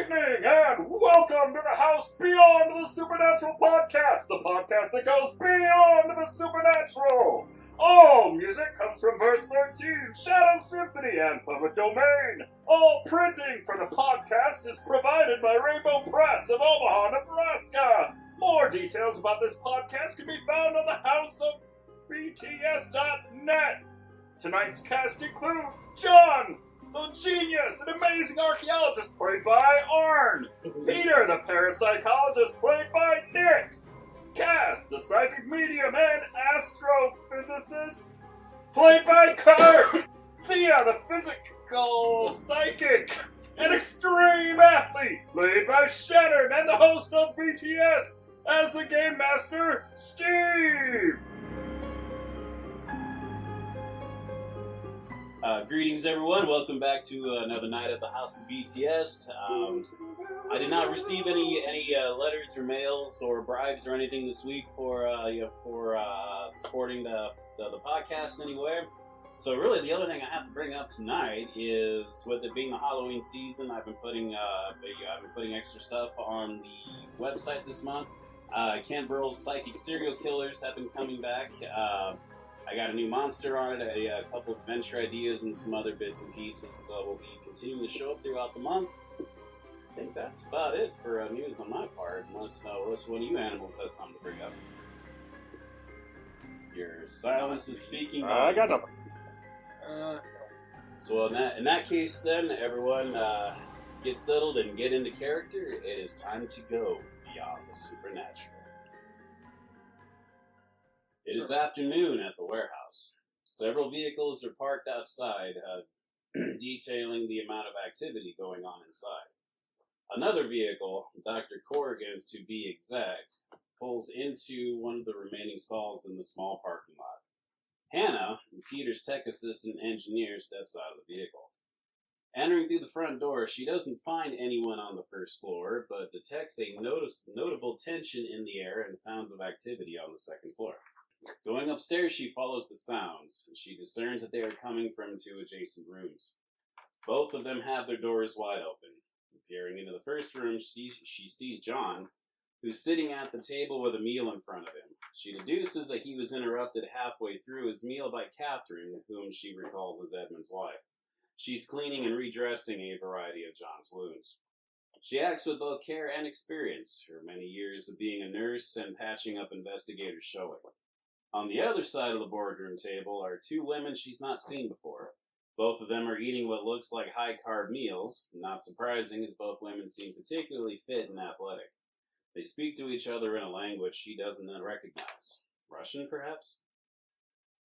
evening, and welcome to the House Beyond the Supernatural podcast, the podcast that goes beyond the supernatural. All music comes from verse 13, Shadow Symphony, and Public Domain. All printing for the podcast is provided by Rainbow Press of Omaha, Nebraska. More details about this podcast can be found on the houseofbts.net. Tonight's cast includes John, the genius and amazing archaeologist, played by Arn. Peter, the parapsychologist, played by Nick. Cas, the psychic medium and astrophysicist, played by Kurt. Sia, the physical psychic and extreme athlete, played by Shannon, and the host of BTS as the game master, Steve. Greetings, everyone. Welcome back to another night at the House of BTS. I did not receive any letters or mails or bribes or anything this week for supporting the podcast anywhere. So really, the other thing I have to bring up tonight is, with it being the Halloween season, I've been putting extra stuff on the website this month. Ken Burrell's Psychic Serial Killers have been coming back. I got a new monster on it, a couple of adventure ideas, and some other bits and pieces. So we'll be continuing to show up throughout the month. I think that's about it for news on my part, unless one of you animals has something to bring up. Your silence is speaking. I got nothing. So in that case, then, everyone get settled and get into character. It is time to go beyond the supernatural. It is afternoon at the warehouse. Several vehicles are parked outside, detailing the amount of activity going on inside. Another vehicle, Dr. Corrigan's to be exact, pulls into one of the remaining stalls in the small parking lot. Hannah, Peter's tech assistant engineer, steps out of the vehicle. Entering through the front door, she doesn't find anyone on the first floor, but detects a notable tension in the air and sounds of activity on the second floor. Going upstairs, she follows the sounds. She discerns that they are coming from two adjacent rooms. Both of them have their doors wide open. Peering into the first room, she sees John, who's sitting at the table with a meal in front of him. She deduces that he was interrupted halfway through his meal by Catherine, whom she recalls as Edmund's wife. She's cleaning and redressing a variety of John's wounds. She acts with both care and experience, her many years of being a nurse and patching up investigators showing. On the other side of the boardroom table are two women she's not seen before. Both of them are eating what looks like high-carb meals. Not surprising, as both women seem particularly fit and athletic. They speak to each other in a language she doesn't recognize. Russian, perhaps?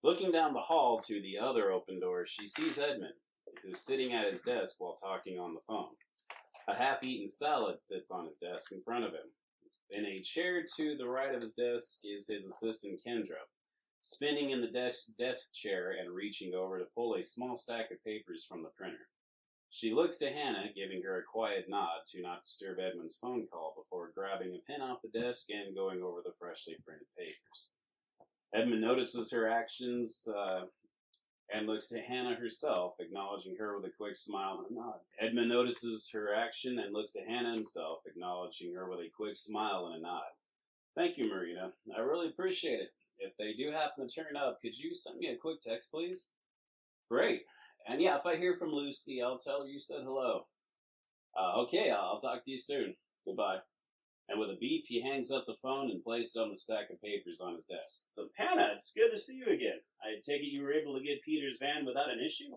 Looking down the hall to the other open door, she sees Edmund, who's sitting at his desk while talking on the phone. A half-eaten salad sits on his desk in front of him. In a chair to the right of his desk is his assistant, Kendra, spinning in the desk chair and reaching over to pull a small stack of papers from the printer. She looks to Hannah, giving her a quiet nod to not disturb Edmund's phone call before grabbing a pen off the desk and going over the freshly printed papers. Edmund notices her actions and looks to Hannah herself, acknowledging her with a quick smile and a nod. Edmund notices her action and looks to Hannah himself, acknowledging her with a quick smile and a nod. Thank you, Marina. I really appreciate it. If they do happen to turn up, could you send me a quick text, please? Great. And yeah, if I hear from Lucy, I'll tell her you said hello. Okay, I'll talk to you soon. Goodbye. And with a beep, he hangs up the phone and places it on the stack of papers on his desk. So, Hannah, it's good to see you again. I take it you were able to get Peter's van without an issue?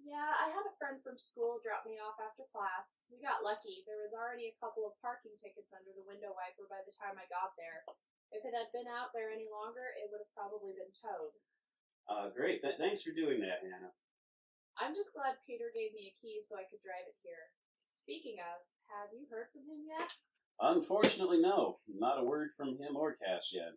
Yeah, I had a friend from school drop me off after class. We got lucky. There was already a couple of parking tickets under the window wiper by the time I got there. If it had been out there any longer, it would have probably been towed. Great. Thanks for doing that, Hannah. I'm just glad Peter gave me a key so I could drive it here. Speaking of, have you heard from him yet? Unfortunately, no. Not a word from him or Cass yet.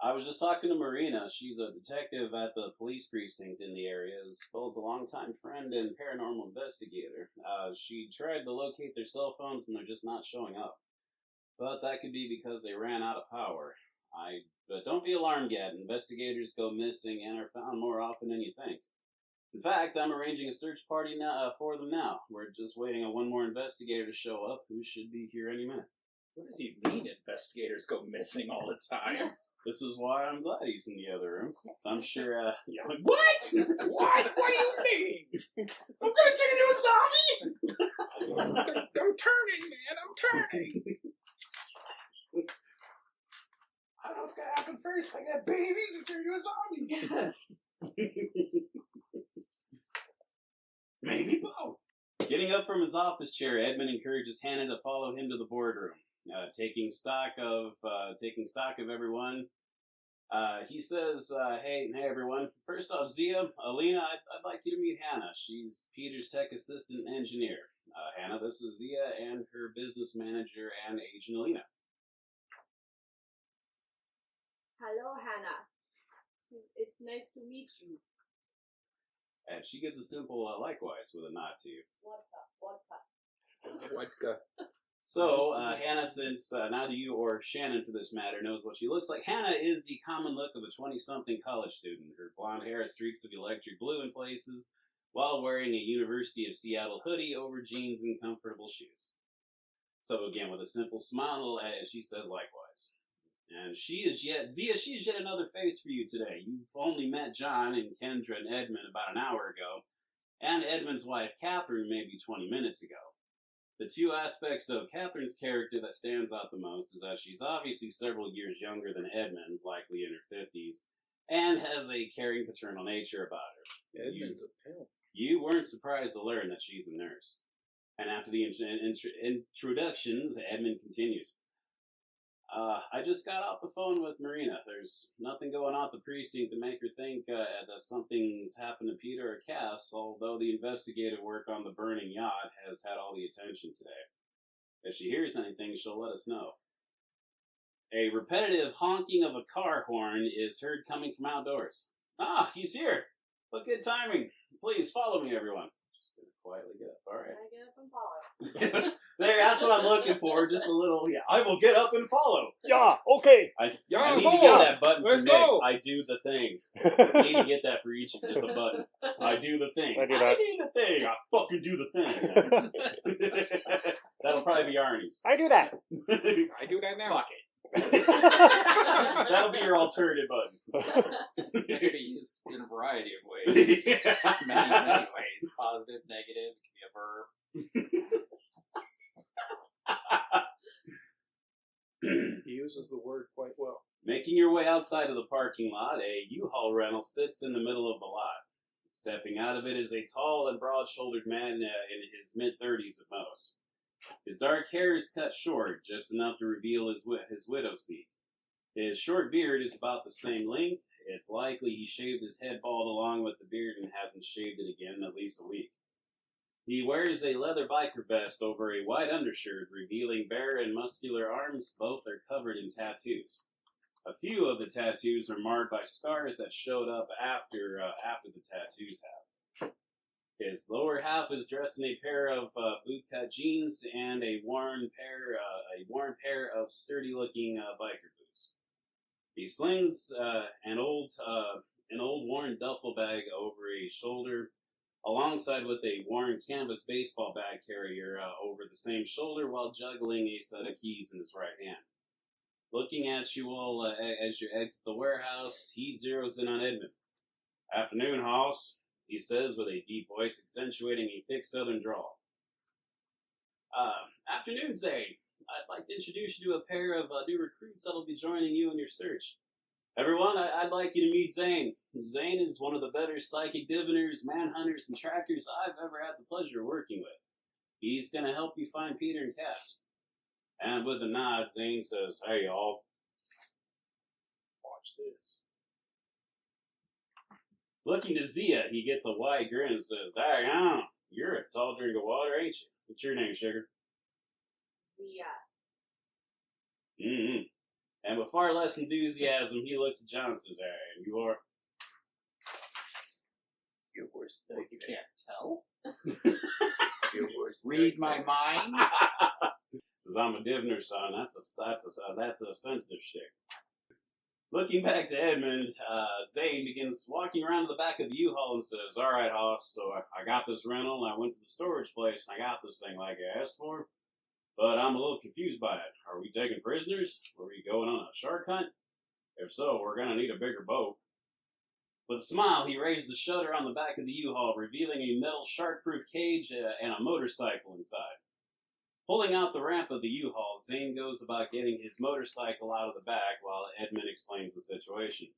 I was just talking to Marina. She's a detective at the police precinct in the area, as well as a longtime friend and paranormal investigator. She tried to locate their cell phones, and they're just not showing up. But that could be because they ran out of power. But don't be alarmed yet. Investigators go missing and are found more often than you think. In fact, I'm arranging a search party now for them now. We're just waiting on one more investigator to show up, who should be here any minute. What does he mean investigators go missing all the time? This is why I'm glad he's in the other room. So I'm sure, yeah. What? What? What do you mean? I'm gonna turn into a zombie? I'm turning, man. I'm turning. I don't know what's gonna happen first. If I get babies or turn into a zombie. Maybe both. Getting up from his office chair, Edmund encourages Hannah to follow him to the boardroom. Taking stock of everyone, he says, "Hey, everyone. First off, Zia, Alina, I'd like you to meet Hannah. She's Peter's tech assistant engineer. Hannah, this is Zia and her business manager and agent Alina." Hello, Hannah. It's nice to meet you. And she gives a simple likewise with a nod to you. Vodka. So, Hannah, since neither you or Shannon, for this matter, knows what she looks like, Hannah is the common look of a 20-something college student. Her blonde hair has streaks of electric blue in places, while wearing a University of Seattle hoodie over jeans and comfortable shoes. So, again, with a simple smile, she says likewise. And Zia, she is yet another face for you today. You've only met John and Kendra and Edmund about an hour ago, and Edmund's wife, Catherine, maybe 20 minutes ago. The two aspects of Catherine's character that stands out the most is that she's obviously several years younger than Edmund, likely in her 50s, and has a caring paternal nature about her. Edmund's a pimp. You weren't surprised to learn that she's a nurse. And after the introductions, Edmund continues. I just got off the phone with Marina. There's nothing going on at the precinct to make her think that something's happened to Peter or Cas, although the investigative work on the burning yacht has had all the attention today. If she hears anything, she'll let us know. A repetitive honking of a car horn is heard coming from outdoors. Ah, he's here! What good timing. Please follow me, everyone. Just gonna quietly get up, alright. I get up and follow. Yes, there, that's what I'm looking for. Just a little, I will get up and follow. Yeah, okay. I need to get that button for Nick. I do the thing. I need to get that for each, just a button. I do the thing. I do that. I do the thing. I fucking do the thing. That'll probably be Arnie's. I do that. I do that now. Fuck it. That'll be your alternative button. It can be used in a variety of ways. many ways. Positive, negative, it can be a verb. He uses the word quite well. Making your way outside of the parking lot, a U-Haul rental sits in the middle of the lot. Stepping out of it is a tall and broad-shouldered man in his mid-30s at most. His dark hair is cut short, just enough to reveal his widow's peak. His short beard is about the same length. It's likely he shaved his head bald along with the beard and hasn't shaved it again in at least a week. He wears a leather biker vest over a white undershirt, revealing bare and muscular arms. Both are covered in tattoos. A few of the tattoos are marred by scars that showed up after the tattoos have. His lower half is dressed in a pair of bootcut jeans and a worn pair of sturdy-looking biker boots. He slings an old worn duffel bag over his shoulder, alongside with a worn canvas baseball bag carrier over the same shoulder, while juggling a set of keys in his right hand. Looking at you all as you exit the warehouse, he zeroes in on Edmund. "Afternoon, Hoss," he says with a deep voice accentuating a thick southern drawl. "Afternoon, Zane. I'd like to introduce you to a pair of new recruits that'll be joining you in your search. Everyone, I'd like you to meet Zane. Zane is one of the better psychic diviners, manhunters, and trackers I've ever had the pleasure of working with. He's going to help you find Peter and Cas." And with a nod, Zane says, "Hey, y'all. Watch this." Looking to Zia, he gets a wide grin and says, "Daggone, you're a tall drink of water, ain't you? What's your name, sugar?" Zia. Mm-hmm. And with far less enthusiasm, he looks at John and says, "Hey, you are?" Your worst You can't tell? Your worst Read my mind? Says, "I'm a diviner, son. That's a sensitive shtick." Looking back to Edmund, Zane begins walking around to the back of the U-Haul and says, "All right, Hoss, so I got this rental, and I went to the storage place, and I got this thing like I asked for, but I'm a little confused by it. Are we taking prisoners? Are we going on a shark hunt? If so, we're going to need a bigger boat." With a smile, he raised the shutter on the back of the U-Haul, revealing a metal shark-proof cage and a motorcycle inside. Pulling out the ramp of the U-Haul, Zane goes about getting his motorcycle out of the back while Edmund explains the situation.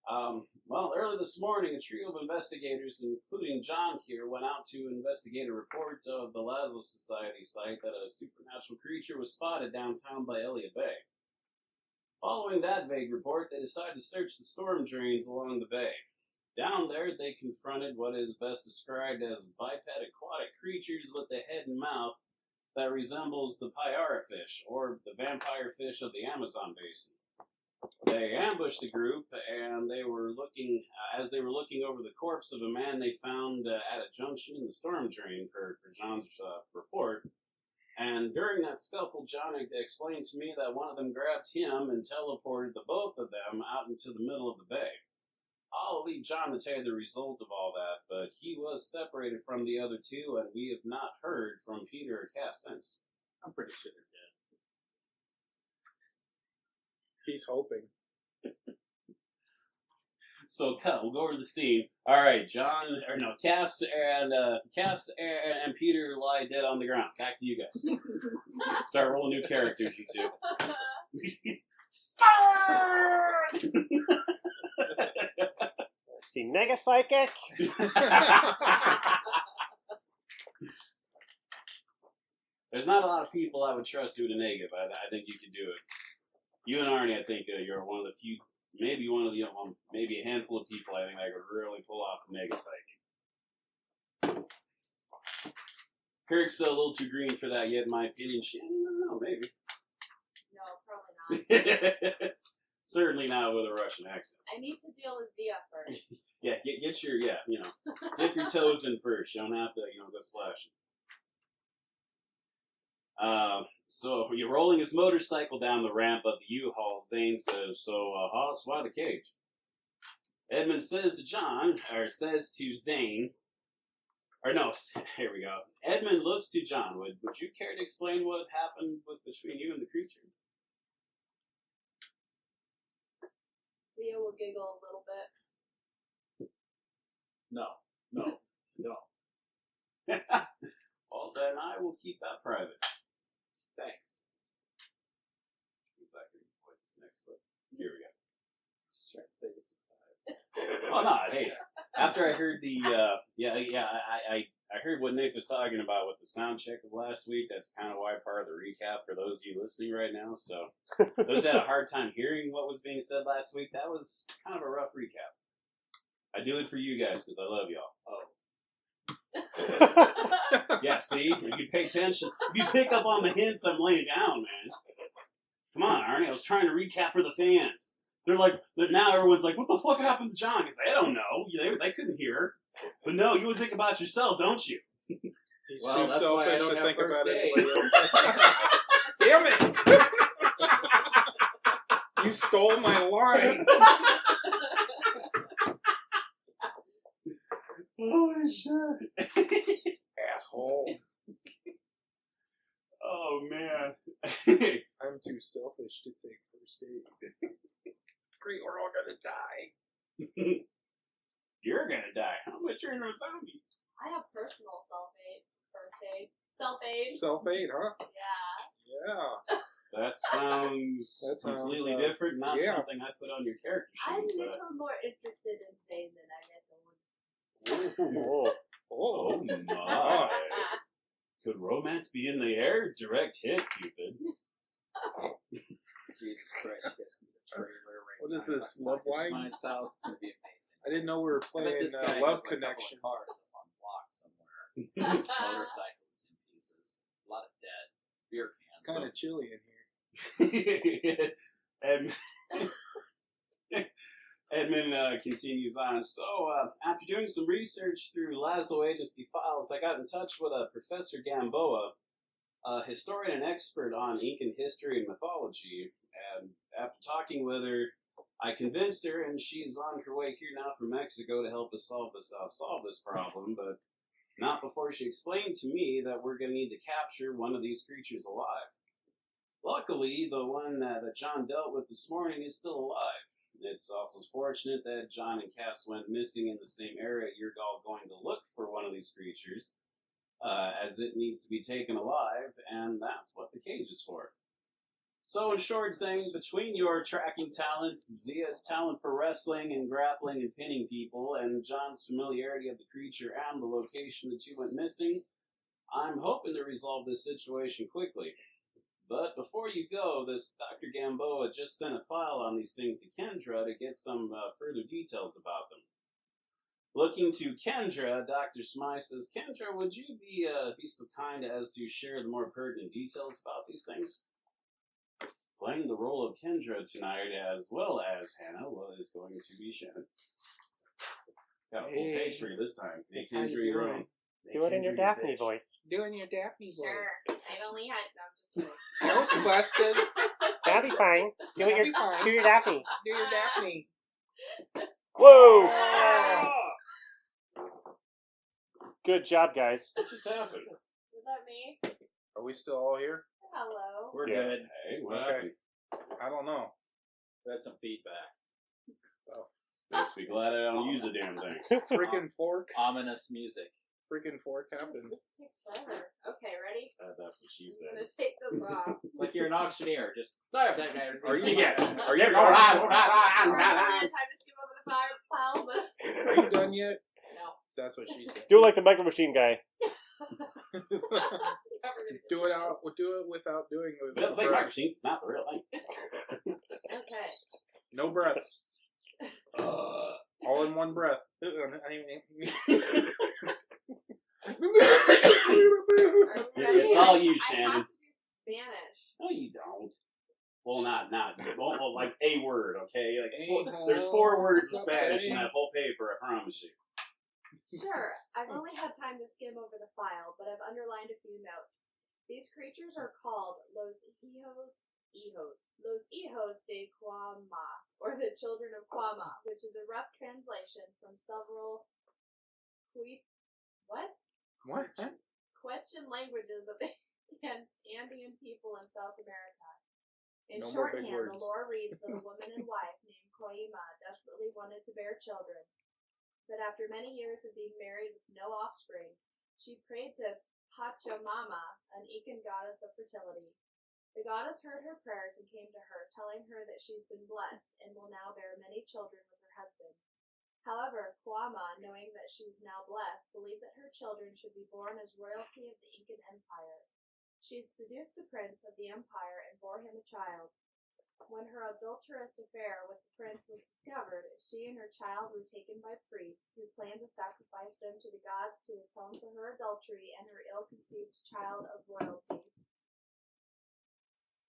Well, early this morning, a trio of investigators, including John here, went out to investigate a report of the Lazo Society site that a supernatural creature was spotted downtown by Elliott Bay. Following that vague report, they decided to search the storm drains along the bay. Down there, they confronted what is best described as biped aquatic creatures with a head and mouth that resembles the payara fish, or the vampire fish of the Amazon basin. They ambushed the group, and as they were looking over the corpse of a man they found at a junction in the storm drain, per John's report. And during that scuffle, John explained to me that one of them grabbed him and teleported the both of them out into the middle of the bay. I'll leave John to tell you the result of all that, but he was separated from the other two, and we have not heard from Peter or Cas since. I'm pretty sure they're dead. He's hoping. So, we'll go over to the scene. All right, Cas and Peter lie dead on the ground. Back to you guys. Start rolling new characters, you two. See, Mega Psychic. There's not a lot of people I would trust doing a negative. I think you can do it. You and Arnie, I think you're one of the few, maybe one of the, maybe a handful of people I think I could really pull off a Mega Psychic. Kirk's a little too green for that yet, in my opinion. I don't know, maybe. No, probably not. Certainly not with a Russian accent. I need to deal with Zia first. Yeah, get your, dip your toes in first. You don't have to, go splashing. So you're rolling his motorcycle down the ramp of the U-Haul. Zane says, "So, Hoss, why the cage?" Edmund says to Zane, here we go. Edmund looks to John. Would you care to explain what happened between you and the creature? Zia will giggle a little bit. No. Well, then I will keep that private. Thanks. Exactly. What this next clip? Here we go. Just trying to save us some time. Well, no, hey. After I heard I heard what Nick was talking about with the sound check of last week. That's kind of why part of the recap for those of you listening right now. So, those had a hard time hearing what was being said last week. That was kind of a rough recap. I do it for you guys because I love y'all. Yeah, see? If you pay attention, if you pick up on the hints I'm laying down, man. Come on, Arnie. I was trying to recap for the fans. They're like, now everyone's like, what the fuck happened to John? Because they don't know. They couldn't hear. But no, you would think about yourself, don't you? He's Well, too that's why I selfish don't to have think first about aid. anybody else. Damn it! You stole my line. Holy shit. Asshole. Oh, man. I'm too selfish to take first aid. Great, we're all gonna die. You're gonna die. How much you're into a zombie? I have personal first aid. Self-aid. Self-aid, huh? Yeah. Yeah. That sounds completely different. Not something I put on your character sheet. I'm a but... little more interested in saying than I let on. Oh my. Could romance be in the air? Direct hit, Cupid. Jesus Christ, you guys can get a trailer right What now. is this, Love Line? Science house. It's going to be amazing. I didn't know we were I bet playing this guy Love has, Connection. a couple of cars up on blocks somewhere. Motorcycles in pieces. A lot of dead beer cans. It's kind of chilly in here. Edmund continues on. So, after doing some research through Lazo Agency files, I got in touch with Professor Gamboa, a historian and expert on Incan history and mythology. And after talking with her, I convinced her, and she's on her way here now from Mexico to help us solve this problem, but not before she explained to me that we're going to need to capture one of these creatures alive. Luckily, the one that John dealt with this morning is still alive. It's also fortunate that John and Cass went missing in the same area you're all going to look for one of these creatures, as it needs to be taken alive, and that's what the cage is for. So, in short, saying, between your tracking talents, Zia's talent for wrestling and grappling and pinning people, and John's familiarity of the creature and the location the two went missing, I'm hoping to resolve this situation quickly. But before you go, this Dr. Gamboa just sent a file on these things to Kendra to get some further details about them. Looking to Kendra, Dr. Smythe says, Kendra, would you be so kind as to share the more pertinent details about these things? Playing the role of Kendra tonight, as well as Hannah, is going to be Shannon. Got a full page for you this time. Hey, Kendra, your own. Do it in your Daphne voice. Doing your Daphne voice. Sure. I've only had. No, I'm just kidding. Ghostbusters. That'll be fine. Do your Daphne. Do your Daphne. Whoa! Ah! Good job, guys. What just happened? Was that me? Are we still all here? Hello. We're Yeah. good. Hey, what Okay. happened? I don't know. We had some feedback. Makes me glad I don't use a damn thing. Freaking fork. Ominous music. Freaking fork happened. This takes forever. Okay, ready? That's what she I'm said. gonna take this off. Like you're an auctioneer. Just. Are you? Are you? I don't have time to skim over the file, but Are you done yet? no. That's what she said. Do it like the Micro Machine guy. Never gonna Do it out. Do it without doing it. But that's like my machines, it's not the real thing. Okay. No breaths. All in one breath. It's all you, I Shannon. have to do Spanish. No, you don't. Well, not well, like a word, okay? Like A-hole. there's 4 words of Spanish in that whole paper, I promise you. Sure. I've only had time to skim over the file, but I've underlined a few notes. These creatures are called los hijos de Cuama, or the children of Cuama, which is a rough translation from several What? Quechan languages of Andean people in South America. In No more big shorthand, the words. lore reads that a woman and wife named Coima desperately wanted to bear children. But after many years of being married with no offspring, she prayed to Pachamama, an Incan goddess of fertility. The goddess heard her prayers and came to her, telling her that she's been blessed and will now bear many children with her husband. However, Cuama, knowing that she's now blessed, believed that her children should be born as royalty of the Incan Empire. She seduced a prince of the empire and bore him a child. When her adulterous affair with the prince was discovered, she and her child were taken by priests who planned to sacrifice them to the gods to atone for her adultery and her ill-conceived child of royalty.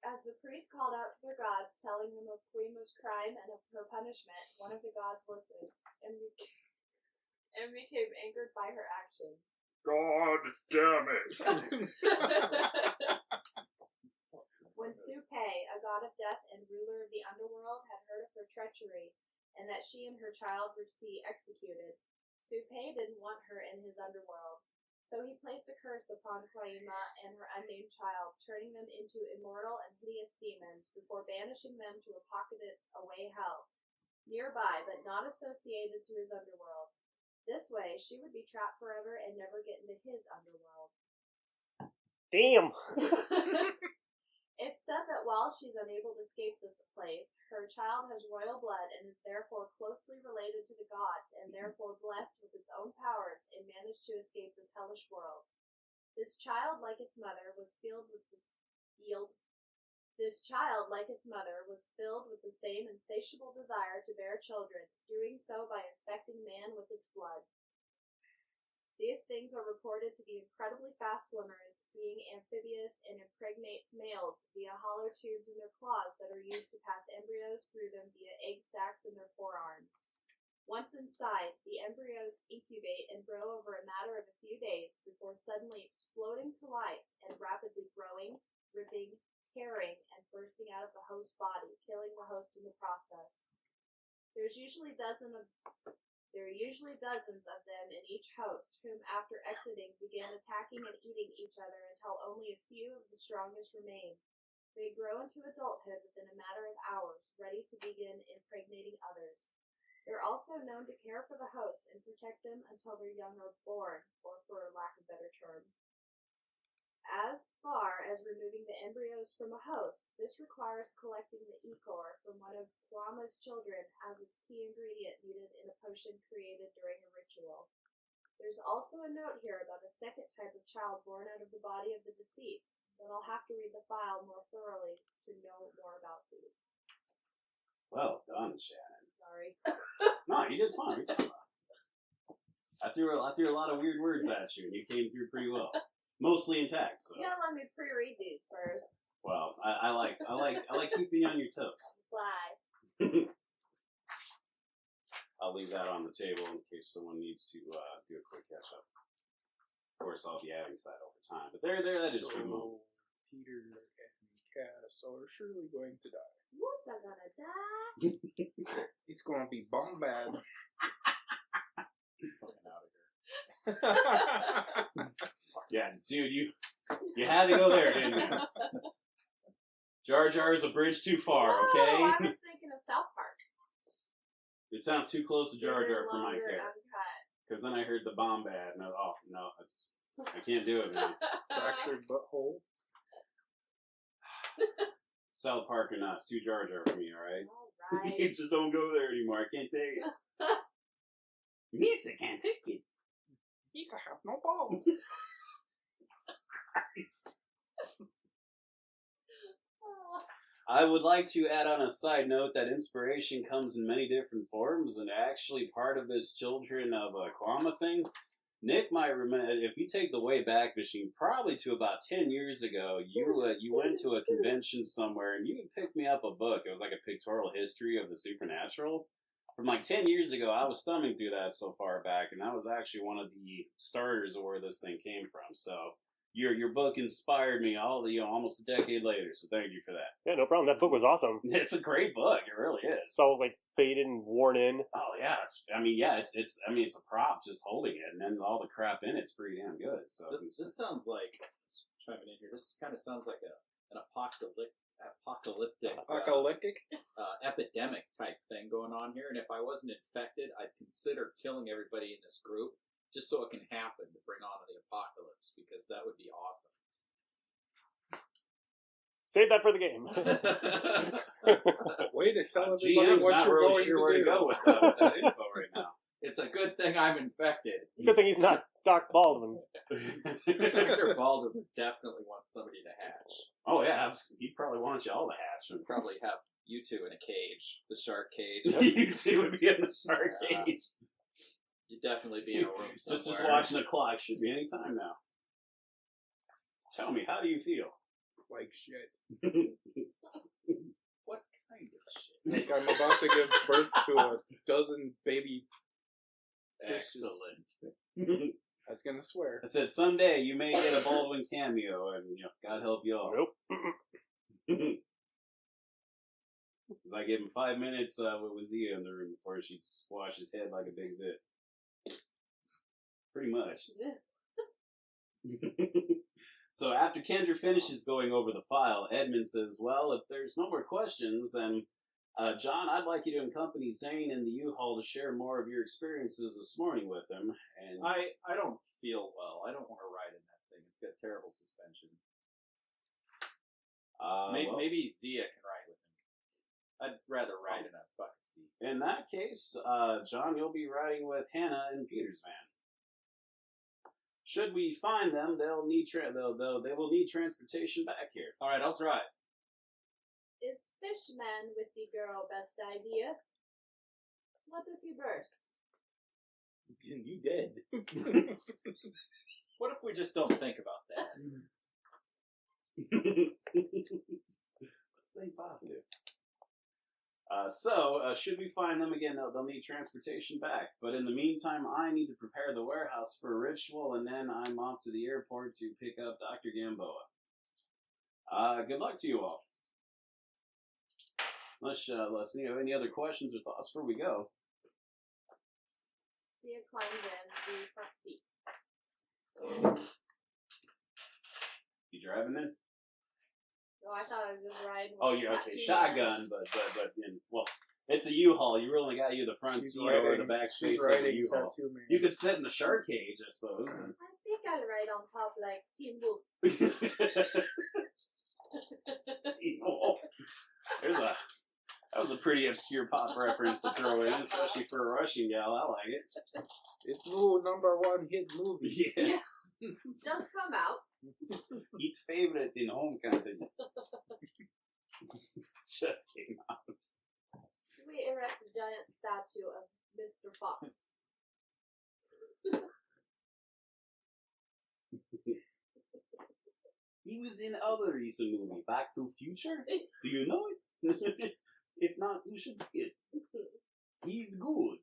As the priests called out to their gods, telling them of Kuima's crime and of her punishment, one of the gods listened and became angered by her actions. God damn it! When Supay, a god of death and ruler of the underworld, had heard of her treachery, and that she and her child were to be executed, Supay didn't want her in his underworld. So he placed a curse upon Kwaima and her unnamed child, turning them into immortal and hideous demons before banishing them to a pocketed away hell, nearby but not associated to his underworld. This way, she would be trapped forever and never get into his underworld. Damn. It's said that while she's unable to escape this place, her child has royal blood and is therefore closely related to the gods and therefore blessed with its own powers and managed to escape this hellish world. This child, like its mother, was filled with the same insatiable desire to bear children, doing so by infecting man with its blood. These things are reported to be incredibly fast swimmers, being amphibious, and impregnate males via hollow tubes in their claws that are used to pass embryos through them via egg sacs in their forearms. Once inside, the embryos incubate and grow over a matter of a few days before suddenly exploding to life and rapidly growing, ripping, tearing, and bursting out of the host body, killing the host in the process. There are usually dozens of them in each host, whom after exiting began attacking and eating each other until only a few of the strongest remained. They grow into adulthood within a matter of hours, ready to begin impregnating others. They're also known to care for the host and protect them until their young are born, or for lack of a better term. As far as removing the embryos from a host, this requires collecting the ichor from one of Kwama's children as its key ingredient needed in a potion created during a ritual. There's also a note here about a second type of child born out of the body of the deceased, but I'll have to read the file more thoroughly to know more about these. Well done, Shannon. Sorry. No, you did fine. I threw a lot of weird words at you, and you came through pretty well. Mostly intact. So. You gotta let me pre-read these first. Well, I like keeping you on your toes. Fly. I'll leave that on the table in case someone needs to do a quick catch up. Of course, I'll be adding to that over time. But that is true. So, Peter and Cas are surely going to die. Who's gonna die? It's gonna be bombad. Fucking out of here. Yeah, dude, you had to go there, didn't you? Jar Jar's a bridge too far, okay? Oh, I was thinking of South Park. It sounds too close to Jar Jar for my Longer, care. uncut. Because then I heard the bomb bad, and I thought, oh, no, I can't do it, man. Fractured butthole. South Park or not, it's too Jar Jar for me, alright? Alright. You just don't go there anymore, I can't take it. Lisa can't take it. Lisa have no balls. Christ. I would like to add on a side note that inspiration comes in many different forms, and actually part of this Children of Kwama thing, Nick might remember, if you take the Wayback Machine, probably to about 10 years ago, you went to a convention somewhere, and you picked me up a book. It was like a pictorial history of the supernatural. From like 10 years ago, I was thumbing through that so far back, and that was actually one of the starters of where this thing came from. So your book inspired me almost a decade later. So thank you for that. Yeah, no problem. That book was awesome. It's a great book. It really is. So like faded and worn in. Oh yeah, it's a prop just holding it, and then all the crap in it's pretty damn good. So This sounds like, chiming in here, this kind of sounds like an apocalyptic epidemic type thing going on here, and if I wasn't infected, I'd consider killing everybody in this group just so it can happen to bring on the apocalypse, because that would be awesome. Save that for the game. Way to tell everybody GM's what not you're really going sure to where do. to go with that info right now. It's a good thing I'm infected. It's a good thing he's not Doc Baldwin. Dr. Baldwin would definitely want somebody to hatch. Oh yeah, he'd probably want you all to hatch. Would probably have you two in a cage, the shark cage. You two would be in the shark Yeah. cage. You'd definitely be in a room somewhere. Just watching the clock. Should be any time now. Tell me, how do you feel? Like shit. What kind of shit? Like I'm about to give birth to a dozen baby. Excellent. I was gonna swear. I said someday you may get a Baldwin cameo, and God help you all. Nope. Because I gave him 5 minutes with Zia in the room before she'd squash his head like a big zit. Pretty much. So after Kendra finishes going over the file, Edmund says, well, if there's no more questions, then John, I'd like you to accompany Zane in the U-Haul to share more of your experiences this morning with him. And I don't feel well. I don't want to ride in that thing. It's got terrible suspension. Maybe Zia can ride with him. I'd rather ride in a bucket seat. In that case, John, you'll be riding with Hannah in Peter's van. Should we find them, they will need transportation back here. All right, I'll drive. Is Fishman with the girl best idea? What if you burst? You dead. What if we just don't think about that? Let's think positive. So, should we find them again, they'll need transportation back. But in the meantime, I need to prepare the warehouse for a ritual, and then I'm off to the airport to pick up Dr. Gamboa. Good luck to you all. let's see. Have any other questions or thoughts before we go? Sia climbs in the front seat. You driving then? No, I thought I was just riding. With Oh, the yeah, okay. tattoo Shotgun, but well, it's a U-Haul. You really got you the front She's seat or the riding- back she's space of the riding U-Haul. Tattoo Man. You could sit in the shark cage, I suppose. I think I'll ride on top like Team Wolf. That was a pretty obscure pop reference to throw in, especially for a Russian gal. I like it. It's no #1 hit movie. Yeah. Just come out. Hit favorite in home country. Just came out. We erect a giant statue of Mr. Fox. He was in other recent movie, Back to Future. Do you know it? If not, you should see it. He's good.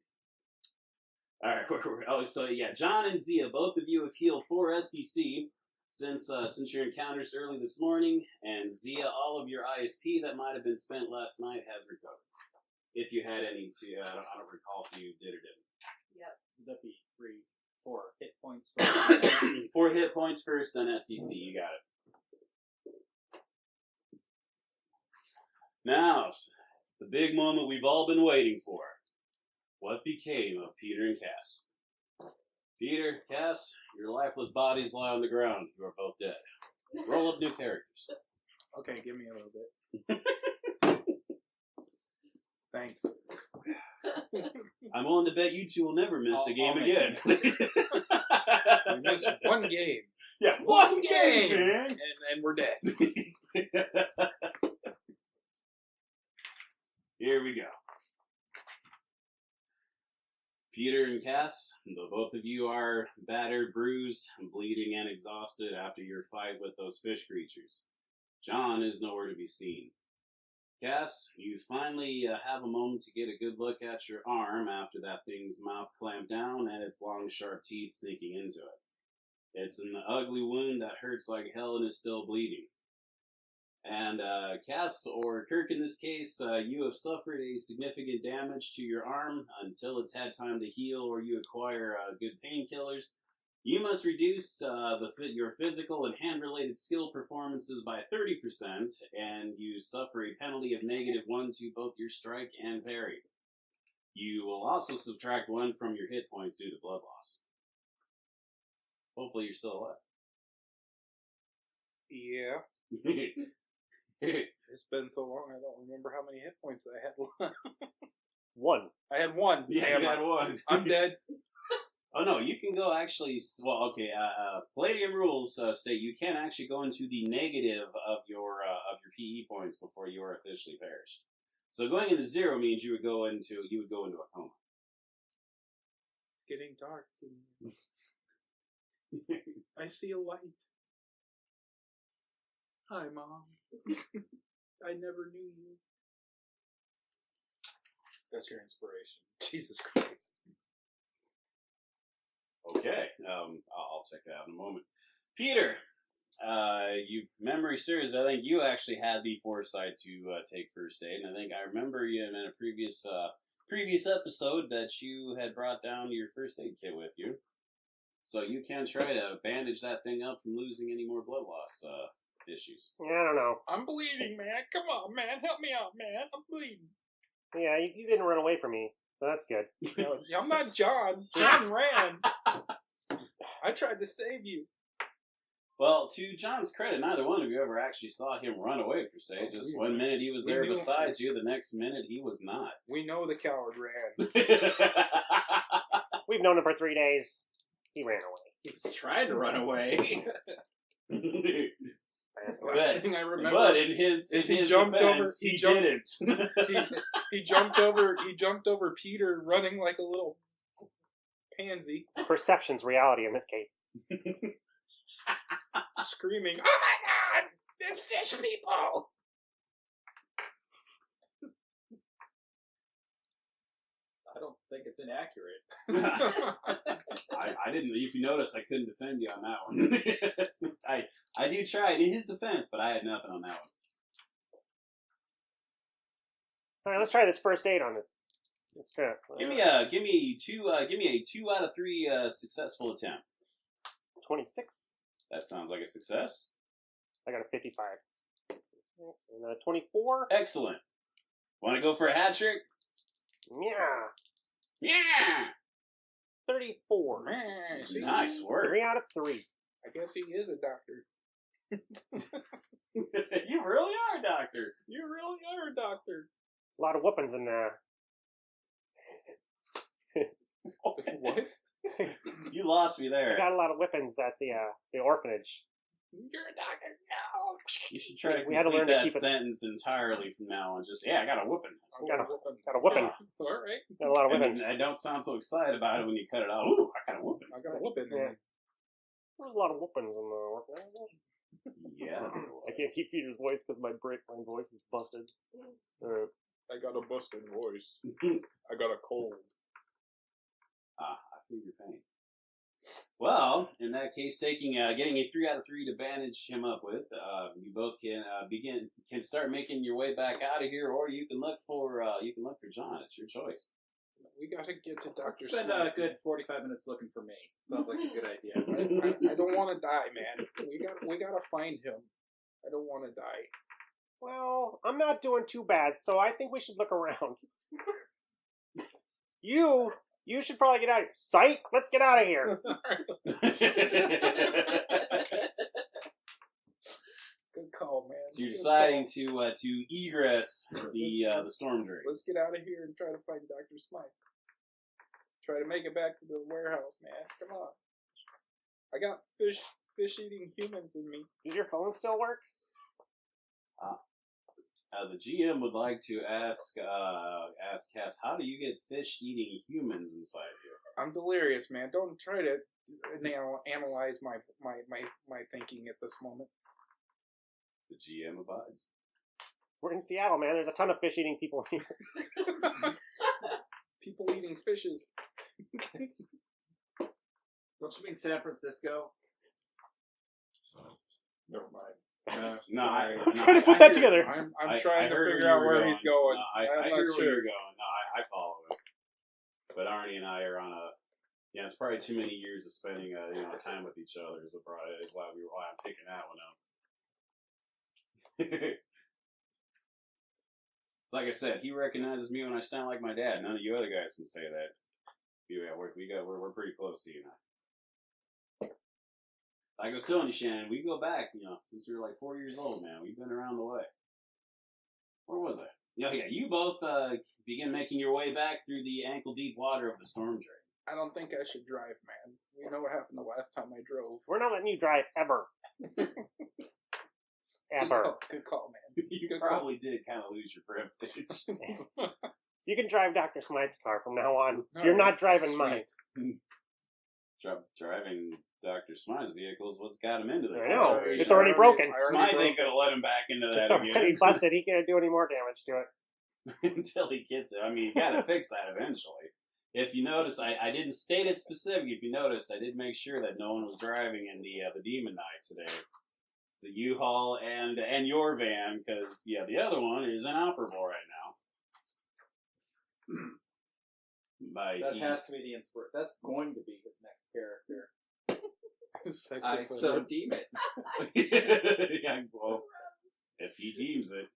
Alright, so yeah, John and Zia, both of you have healed 4 SDC since your encounters early this morning, and Zia, all of your ISP that might have been spent last night has recovered. If you had any to, I don't recall if you did or didn't. Yep. That'd be 4 hit points first. 4 hit points first, then SDC, you got it. Now, the big moment we've all been waiting for. What became of Peter and Cas? Peter, Cas, your lifeless bodies lie on the ground. You are both dead. Roll up new characters. Okay, give me a little bit. Thanks. I'm willing to bet you two will never miss a game I'll again. We missed one game. Yeah, One game! man. And we're dead. Here we go. Peter and Cas, the both of you are battered, bruised, bleeding, and exhausted after your fight with those fish creatures. John is nowhere to be seen. Cas, you finally have a moment to get a good look at your arm after that thing's mouth clamped down and its long, sharp teeth sinking into it. It's an ugly wound that hurts like hell and is still bleeding. And Cas, or Kirk in this case, you have suffered a significant damage to your arm until it's had time to heal or you acquire good painkillers. You must reduce your physical and hand-related skill performances by 30%, and you suffer a penalty of -1 to both your strike and parry. You will also subtract 1 from your hit points due to blood loss. Hopefully you're still alive. Yeah. It's been so long, I don't remember how many hit points I had. 1. I had 1. Yeah, you had 1. I'm dead. Oh no, you can go actually. Well, okay. Palladium rules state you can actually go into the negative of your PE points before you are officially perished. So going into 0 means you would go into a coma. It's getting dark. I see a light. Hi, Mom. I never knew you. That's your inspiration. Jesus Christ. Okay, I'll check that out in a moment. Peter, memory serves, I think you actually had the foresight to take first aid, and I think I remember you in a previous episode that you had brought down your first aid kit with you. So you can try to bandage that thing up from losing any more blood loss issues. Yeah, I don't know. I'm bleeding, man. Come on, man. Help me out, man. I'm bleeding. Yeah, you didn't run away from me, so that's good. No, I'm not John. John ran. I tried to save you. Well, to John's credit, neither one of you ever actually saw him run away, per se. Just one minute he was there beside you, the next minute he was not. We know the coward ran. We've known him for 3 days. He ran away. He was trying to run away. Last thing I remember, but in his jumped defense, over. he didn't. He jumped over. He jumped over Peter, running like a little pansy, Perception's reality in this case. screaming, "Oh my God! It's fish people!" I don't think it's inaccurate. I didn't. If you notice, I couldn't defend you on that one. I do try it in his defense, but I had nothing on that one. All right, let's try this first aid on this. Let's try. Give me a 2 out of 3 successful attempt. 26. That sounds like a success. I got a 55. And a 24. Excellent. Want to go for a hat trick? Yeah. Yeah. 34. Man, see, Nice work. 3 out of 3. I guess he is a doctor. You really are a doctor. You really are a doctor. A lot of whoopings in there. What? You lost me I there. got a lot of whippings at the orphanage. You're a doctor. No. You should try to We had to complete learn to that keep it- sentence entirely from now on. Just, I got a whooping. Got a whooping. All right. Got a lot of And whippings. I don't sound so excited about it when you cut it out. Ooh, I got a whooping. I got a whooping. Yeah. There's a lot of whoopings in the orphanage. Yeah. I can't keep Peter's voice because my voice is busted. I got a busted voice. I got a cold. I feel your pain. Well, in that case, getting a 3 out of 3 to bandage him up with, you both can start making your way back out of here, or you can look for John. It's your choice. We gotta get to Dr. Let's spend Smith. a good 45 minutes looking for me. Sounds like a good idea. I don't want to die, man. We gotta find him. I don't want to die. Well, I'm not doing too bad, so I think we should look around. You should probably get out of here. Psych! Let's get out of here. Good call, man. So you're Good deciding call. to egress the storm drain. Let's get out of here and try to find Dr. Smythe. Try to make it back to the warehouse, man. Come on. I got fish-eating humans in me. Does your phone still work? The GM would like to ask Cass, how do you get fish-eating humans inside you? I'm delirious, man. Don't try to analyze my thinking at this moment. The GM abides. We're in Seattle, man. There's a ton of fish-eating people here. People eating fishes. Don't you mean San Francisco? Never mind. No, Sorry. I'm trying to put that together. I'm I trying to heard figure out where he's going. No, I I'm hear not where sure. you're going. No, I follow him. But Arnie and I are on a. Yeah, it's probably too many years of spending time with each other is why I'm picking that one up. It's like I said, he recognizes me when I sound like my dad. None of you other guys can say that. Yeah, we're pretty close to you now. Like I was telling you, Shannon, we go back, since we were like 4 years old, man. We've been around the way. Where was I? Yeah, you both begin making your way back through the ankle-deep water of the storm drain. I don't think I should drive, man. You know what happened the last time I drove. We're not letting you drive ever. Ever. Good call, man. You Good probably did kind of lose your privilege. You can drive Dr. Smythe's car from now on. All You're right, not driving mine. Driving Dr. Smythe's vehicles, what's got him into this I know. situation? It's already broken. Smythe ain't gonna let him back into that It's already again. busted. He can't do any more damage to it. Until he gets it. I mean, you gotta fix that eventually. If you notice, I didn't state it specifically. If you noticed, I did make sure that no one was driving in the Demon Knight today. It's the U-Haul and your van, because the other one is inoperable right now. That has to be the inspiration. That's going to be his next character. Sex I offender. so deem it. Yeah, well, if he deems it.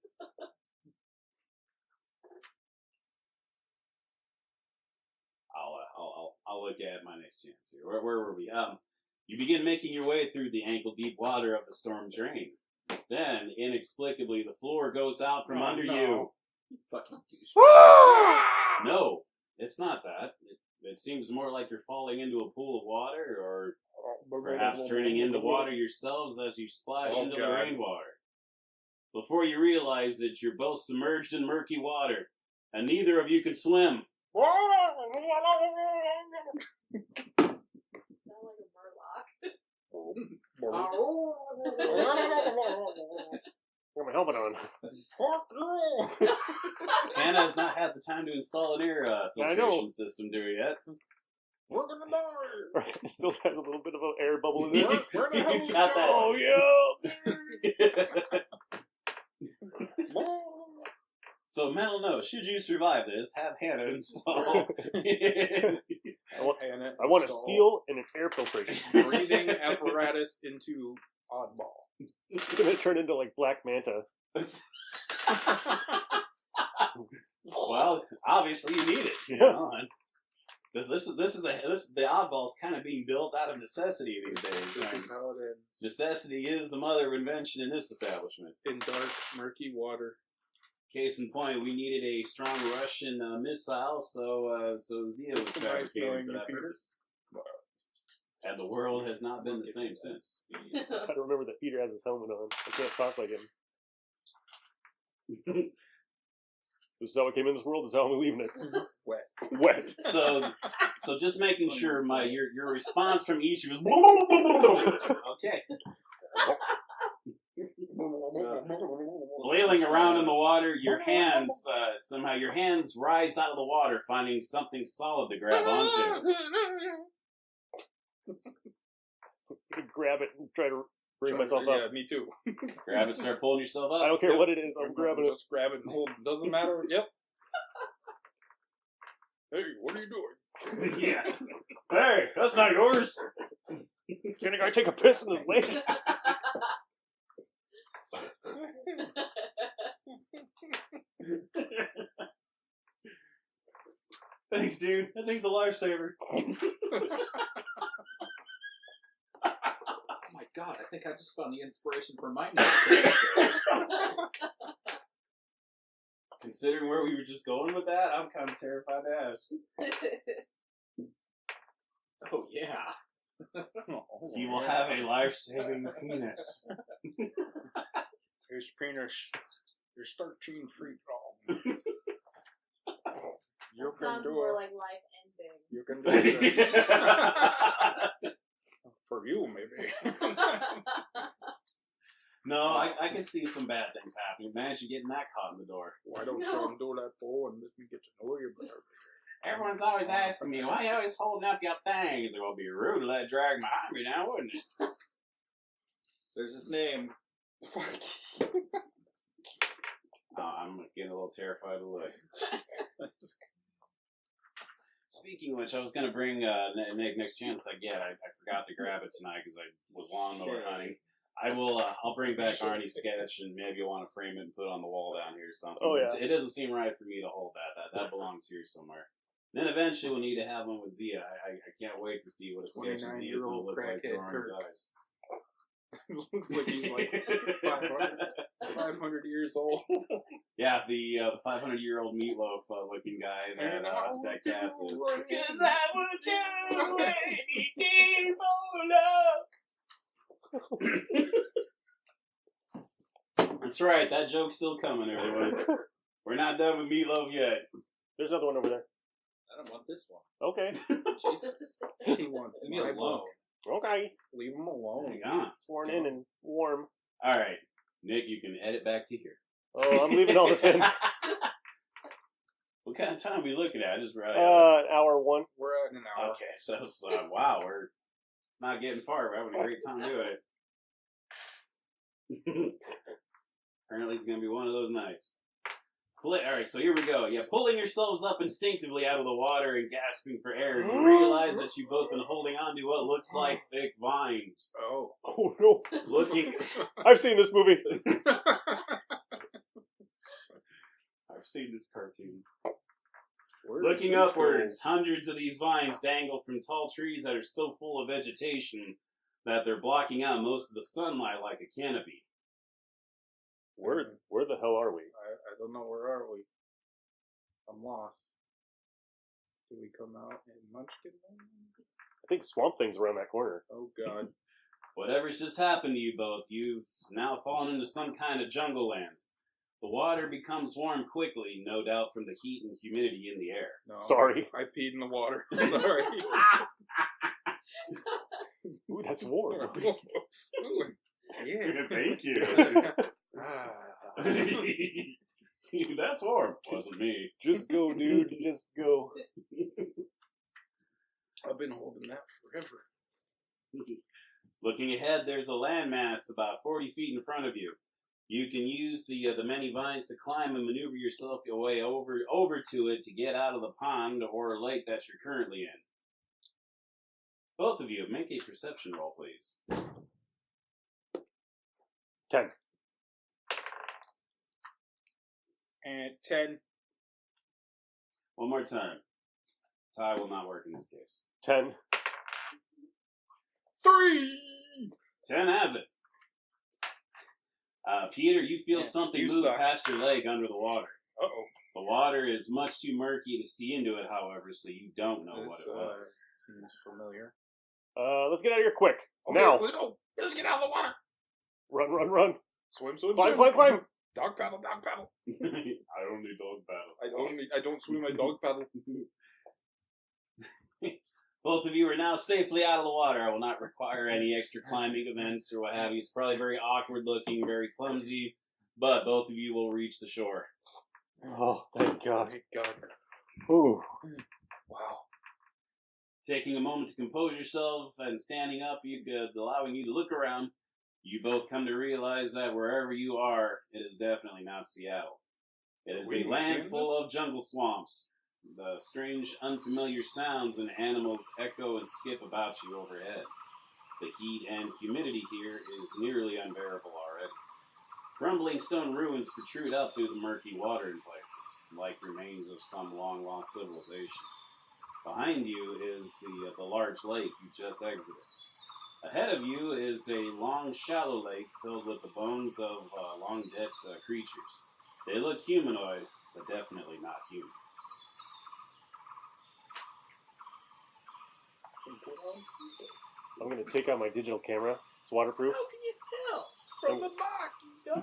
I'll look at my next chance here. Where were we? You begin making your way through the ankle-deep water of the storm drain. Then, inexplicably, the floor goes out from under you. Fucking douche. No, it's not that. It seems more like you're falling into a pool of water, or perhaps turning into water yourselves as you splash into the rainwater. Before you realize it, you're both submerged in murky water, and neither of you can swim. Sound like a Murloc. Got my helmet on. Hannah has not had the time to install an air filtration system to her yet. We're gonna die. It still has a little bit of an air bubble in there. Where the hell Got that. Oh, yeah. So, mental note, should you survive this, have Hannah install. And I want a seal and an air filtration. breathing apparatus into oddball. It's gonna turn into like Black Manta. Well, obviously you need it. You know? The oddball's kind of being built out of necessity these days. This is how it ends. Necessity is the mother of invention in this establishment. In dark, murky water. Case in point, we needed a strong Russian missile, so Zia was It's nice fabricated knowing for you, that Peter. purpose. And the world has not been the same since. I don't remember that Peter has his helmet on. I can't talk like him. This is how I came in this world. This is how I'm leaving it. Wet. So just making sure your response from each was okay. Flailing around in the water, your hands rise out of the water, finding something solid to grab onto. Grab it and try to bring myself up. Yeah, me too. Grab it, start pulling yourself up. I don't care what it is. I'm grabbing it. Just grab it and hold it. Doesn't matter. Yep. Hey, what are you doing? Yeah. Hey, that's not yours. Can a guy take a piss in this lake? Thanks, dude. That thing's a lifesaver. Oh my god, I think I just found the inspiration for my next Considering where we were just going with that, I'm kind of terrified to ask. Oh yeah. He will have a life-saving penis. His penis is 13 feet long. You can Sounds do more it. like life ending. You can do it. For you, maybe. No, I can see some bad things happening. Imagine getting that caught in the door. Why don't you undo that bowl and let me get to know you better? Everyone's always asking me, why are you always holding up your things? It would be rude to let it drag behind me now, wouldn't it? There's his name. I'm getting a little terrified to look. Speaking of which, I was going to bring Nick next chance I get. I forgot to grab it tonight because I was lawnmower hunting. I'll bring back Arnie's sketch and maybe you'll want to frame it and put it on the wall down here or something. Oh, yeah. It doesn't seem right for me to hold that belongs here somewhere. Then eventually we'll need to have one with Zia. I can't wait to see what a sketch of Zia's going to look like through Arnie's eyes. It looks like he's like 500 years old. Yeah, the 500-year-old meatloaf looking guy that Cas is. 'Cause I would do anything for love. That's right, that joke's still coming, everyone. We're not done with meatloaf yet. There's another one over there. I don't want this one. Okay. Jesus. He wants Leave me my alone. book. Okay. Leave him alone. Hang on. Sworn in and warm. All right, Nick, you can edit back to here. Oh, I'm leaving all this in. What kind of time are we looking at? Just right. Hour one. We're at an hour. Okay, so wow, we're not getting far. We're having a great time doing it. Apparently, it's gonna be one of those nights. All right, so here we go. Yeah, pulling yourselves up instinctively out of the water and gasping for air, you realize that you've both been holding on to what looks like thick vines. Oh. Oh no. Looking, I've seen this movie. I've seen this cartoon. Where Looking does this upwards, hundreds of these vines dangle from tall trees that are so full of vegetation that they're blocking out most of the sunlight like a canopy. Where the hell are we? I don't know. Where are we? I'm lost. Do we come out in Munchkin Land? I think Swamp Thing's around that corner. Oh God. Whatever's just happened to you both, you've now fallen into some kind of jungle land. The water becomes warm quickly, no doubt from the heat and humidity in the air. No, Sorry. I peed in the water. Sorry. Ooh, that's warm. Ooh, yeah. Thank you. That's warm. Wasn't me. Just go, dude. Just go. I've been holding that forever. Looking ahead, there's a landmass about 40 feet in front of you. You can use the many vines to climb and maneuver yourself your way over to it to get out of the pond or lake that you're currently in. Both of you, make a perception roll, please. 10. And 10. One more time. Tie will not work in this case. 10. 3! 10 has it. Peter, you feel something you move suck. past your leg under the water. Uh-oh. The water is much too murky to see into it, however, so you don't know what it was. Seems familiar. Let's get out of here quick. Okay, Now. let's go. Let's get out of the water. Run, run, run. Swim, swim, Climb, swim. climb, climb. Dog paddle, dog paddle. I only dog paddle. I don't swim, I dog paddle. Both of you are now safely out of the water. I will not require any extra climbing events or what have you. It's probably very awkward looking, very clumsy, but both of you will reach the shore. Oh, thank God. Thank God. Ooh. Wow. Taking a moment to compose yourself and standing up, allowing you to look around, you both come to realize that wherever you are, it is definitely not Seattle. It is a land full of jungle swamps. The strange, unfamiliar sounds and animals echo and skip about you overhead. The heat and humidity here is nearly unbearable already. Crumbling stone ruins protrude up through the murky water in places, like remains of some long-lost civilization. Behind you is the large lake you just exited. Ahead of you is a long, shallow lake filled with the bones of long-dead creatures. They look humanoid, but definitely not human. I'm going to take out my digital camera. It's waterproof. How can you tell? From the box, you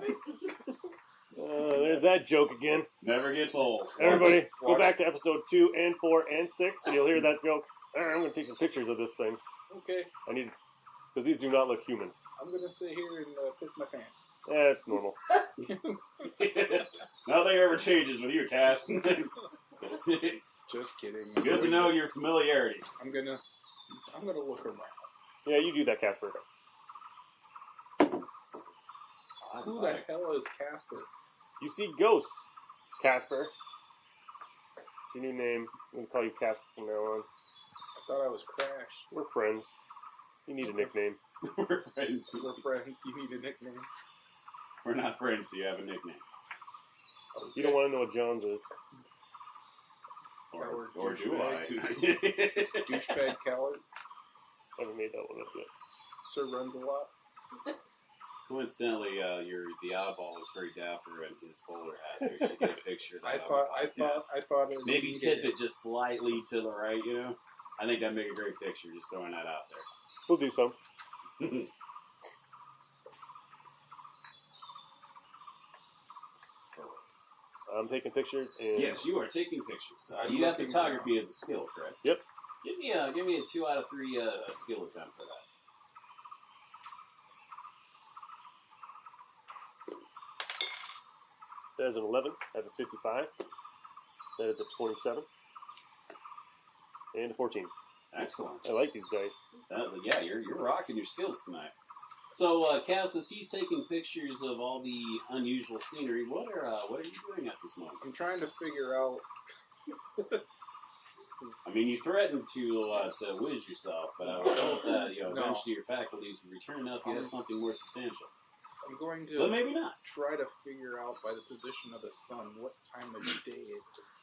dummy. There's that joke again. Never gets old. Everybody, go watch. back to episode 2 and 4 and 6, and you'll hear that joke. I'm going to take some pictures of this thing. Okay, I need, because these do not look human. I'm gonna sit here and piss my pants. It's normal. Nothing ever changes with you, Cass. Just kidding. Good to know your familiarity. I'm gonna look around. Yeah, you do that, Casper. Who the hell is Casper? You see ghosts, Casper. It's your new name. I'm going to call you Casper from now on. I thought I was Crash. We're friends. You need a nickname. We're friends. We're friends. You need a nickname. We're not friends. Do you have a nickname? You don't want to know what Jones is. Or do I? Douchebag Coward. I haven't made that one up yet. Sir runs a lot. Coincidentally, the oddball was very dapper in his bowler hat. You should get a picture of that. I thought it Maybe tip it just slightly to the right, you know? I think that'd make a great picture, just throwing that out there. We'll do some. I'm taking pictures and... Yes, you are taking pictures. You have photography as a skill, correct? Yep. Give me a 2 out of 3 skill attempt for that. That is an 11. I have a 55. That is a 27. And a 14. Excellent. I like these dice. Yeah, you're rocking your skills tonight. So, Cass, as he's taking pictures of all the unusual scenery, what are you doing at this moment? I'm trying to figure out. I mean, you threatened to whiz yourself, but I would hope that eventually your faculties would return up. You have something more substantial. I'm going to But maybe not. try to figure out by the position of the sun what time of day it is.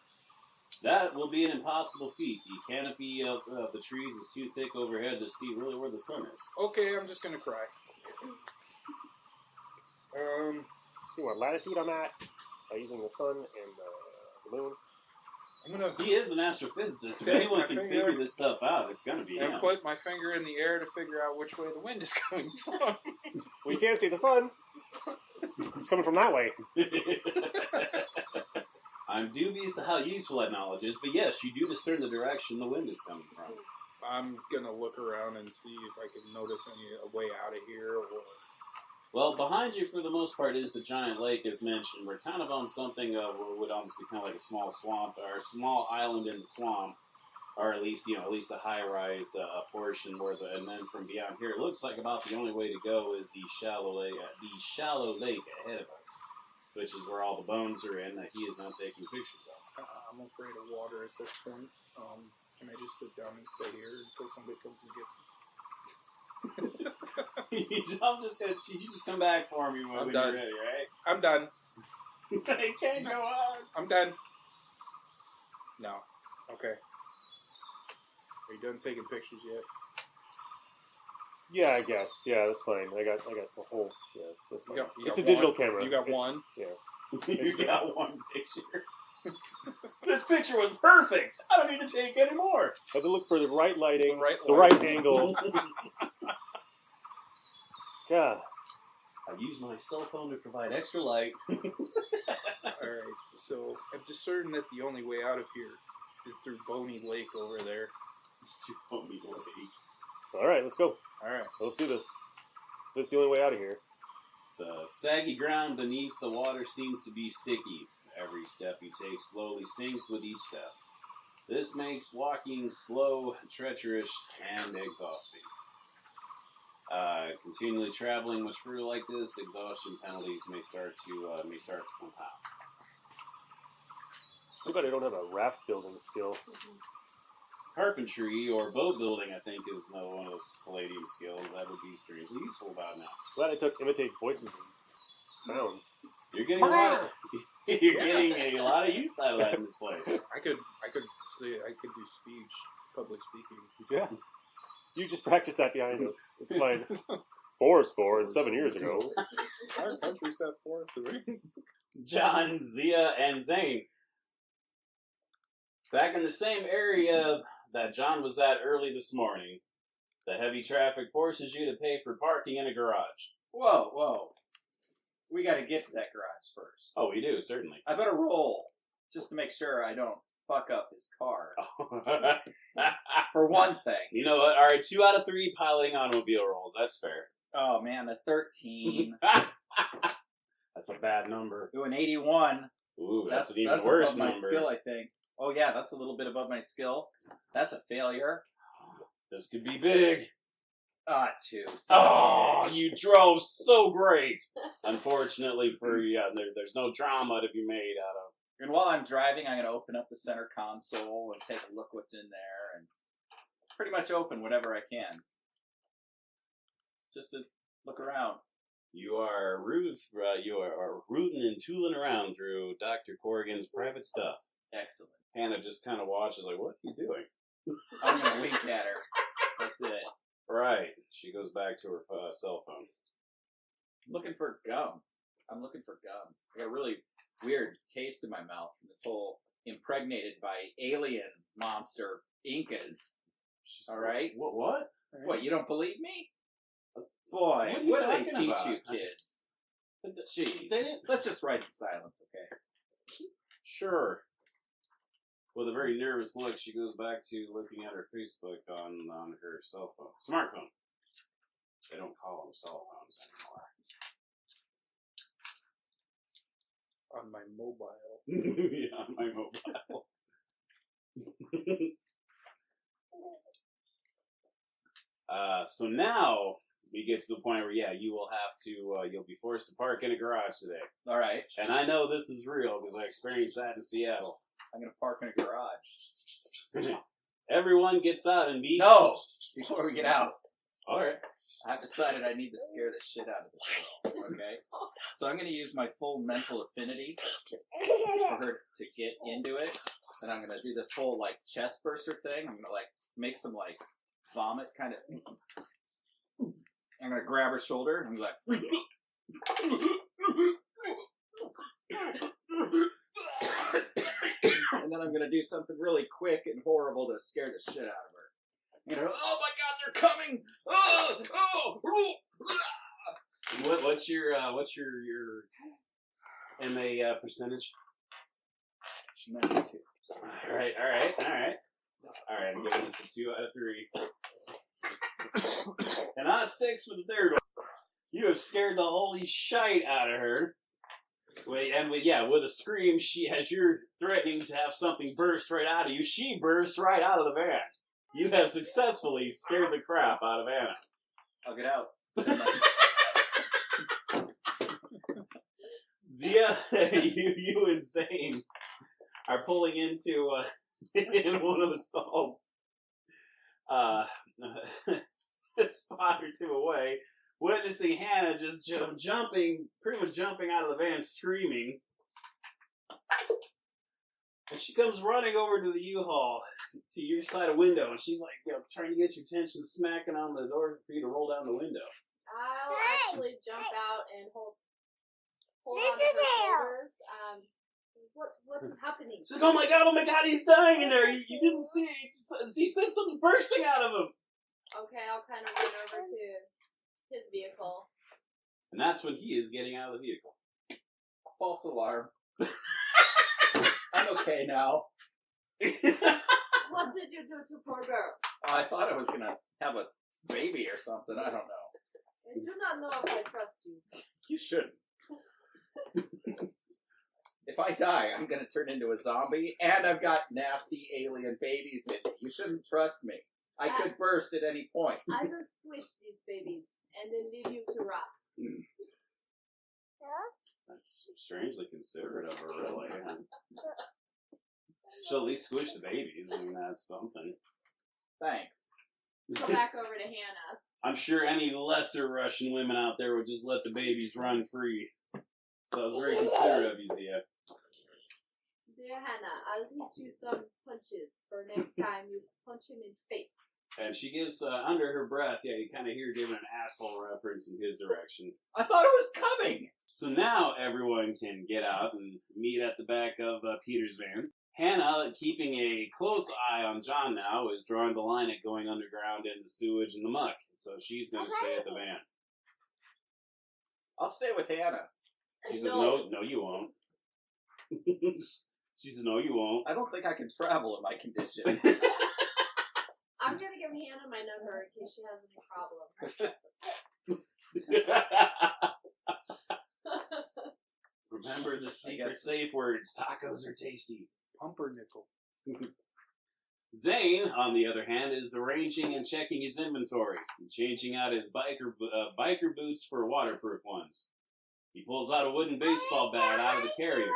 That will be an impossible feat. The canopy of the trees is too thick overhead to see really where the sun is. Okay, I'm just gonna cry. See what latitude I'm at by using the sun and the moon. I'm gonna He is an astrophysicist. If Okay, anyone my can finger- figure this stuff out, it's going to be him. put my finger in the air to figure out which way the wind is coming from. Well, you can't see the sun. It's coming from that way. I'm dubious to how useful that knowledge is, but yes, you do discern the direction the wind is coming from. I'm gonna look around and see if I can notice a way out of here, or Well, behind you, for the most part, is the giant lake, as mentioned. We're kind of on something what would almost be kind of like a small swamp, or a small island in the swamp. or at least a high-rise portion and then from beyond here, it looks like about the only way to go is the shallow lake ahead of us, which is where all the bones are in that he is now taking pictures of. I'm afraid of water at this point. Can I just sit down and stay here until somebody comes and gets me? You just come back for me when I'm you're done. ready, right? I'm done. It can't go on. I'm done. No. Okay. Are you done taking pictures yet? Yeah, I guess. Yeah, that's fine. I got the whole. Yeah, that's fine. You It's got a digital one? camera. You got It's- one? Yeah. You got one picture. This picture was perfect. I don't need to take any more. I have to look for the right lighting, the light. right angle. Yeah. I've used my cell phone to provide extra light. Alright, so I'm discerning that the only way out of here is through Boney Lake over there. All right, let's go. Alright. Let's do this. That's the only way out of here. The saggy ground beneath the water seems to be sticky. Every step you take slowly sinks with each step. This makes walking slow, treacherous, and exhausting. Continually traveling much further like this, exhaustion penalties may start to compound. Too bad I don't have a raft building skill. Carpentry or boat building, I think, is another one of those palladium skills that would be strangely useful about now. Glad I took imitate voices and sounds. You're getting a lot of use out of that in this place. I could do speech, public speaking. Yeah. You just practiced that behind us. It's fine. 4 score and 7 years ago. Our country set forth to John, Zia, and Zane. Back in the same area that John was at early this morning, the heavy traffic forces you to pay for parking in a garage. Whoa. We gotta get to that garage first. Oh, we do, certainly. I better roll, just to make sure I don't fuck up his car. For one thing. You know what? All right, 2 out of 3 piloting automobile rolls. That's fair. Oh man, a 13. That's a bad number. Ooh, an 81. Ooh, that's an even worse above my number. skill, I think. Oh yeah, that's a little bit above my skill. That's a failure. This could be big. 2. Oh, you drove so great. Unfortunately for you, there's no drama to be made out of. And while I'm driving, I'm going to open up the center console and take a look what's in there, and pretty much open whatever I can. Just to look around. You are rooting and tooling around through Dr. Corrigan's private stuff. Excellent. Hannah just kind of watches like, what are you doing? I'm going to wink at her. That's it. Right. She goes back to her cell phone. Looking for gum. I'm looking for gum. I got a really weird taste in my mouth from this whole impregnated by aliens monster Incas. All right? What? What, you don't believe me? Boy, what do they teach you kids? Jeez. Let's just write in silence, okay? Sure. With a very nervous look, she goes back to looking at her Facebook on her cell phone. Smartphone. They don't call them cell phones anymore. On my mobile. Yeah, on my mobile. So now we get to the point where, you will have to, you'll be forced to park in a garage today. All right. And I know this is real because I experienced that in Seattle. I'm going to park in a garage. Everyone gets out and meets. No! Before we get out, All right. I've decided I need to scare the shit out of this girl, okay? So I'm going to use my full mental affinity for her to get into it. And I'm going to do this whole, chest burster thing. I'm going to, make some, vomit kind of... I'm going to grab her shoulder and be like... And then I'm going to do something really quick and horrible to scare the shit out of her. I'm going to go, oh my god, they're coming! What's your MA percentage? 92. All right. I'm giving this a 2 out of 3. And on 6 for the third one. You have scared the holy shite out of her. With a scream, as you're threatening to have something burst right out of you, she bursts right out of the van. You have successfully scared the crap out of Anna. I'll get out. Zia, you and Zane are pulling into in one of the stalls. A spot or two away, witnessing Hannah just pretty much jumping out of the van, screaming. And she comes running over to the U-Haul, to your side of window, and she's like, trying to get your attention, smacking on the door for you to roll down the window. I'll actually jump out and hold on to her shoulders. What's happening? She's like, oh my god, he's dying in there. You didn't see it. He said something's bursting out of him. Okay, I'll kind of run over to his vehicle. And that's when he is getting out of the vehicle. False alarm. I'm okay now. What did you do to poor girl? I thought I was gonna have a baby or something. I don't know. I do not know if I trust you. You shouldn't. If I die, I'm gonna turn into a zombie, and I've got nasty alien babies in me. You shouldn't trust me. I could burst at any point. I will squish these babies and then leave you to rot. That's strangely considerate of her, really. She'll at least squish the babies. I mean, that's something. Thanks. Go back over to Hannah. I'm sure any lesser Russian women out there would just let the babies run free. So I was very considerate of you, Zia. Dear Hannah, I'll teach you some punches for next time you punch him in the face. And she gives, under her breath, you kind of hear her giving an asshole reference in his direction. I thought it was coming! So now everyone can get out and meet at the back of Peter's van. Hannah, keeping a close eye on John now, is drawing the line at going underground in the sewage and the muck. So she's going to stay at the van. I'll stay with Hannah. She says, no, you won't. She says, no, you won't. I don't think I can travel in my condition. I'm going to give Hannah my number in case she has any problems. Remember the secret safe words. Tacos are tasty. Pumpernickel. Zane, on the other hand, is arranging and checking his inventory and changing out his biker boots for waterproof ones. He pulls out a wooden baseball bat out of the carrier,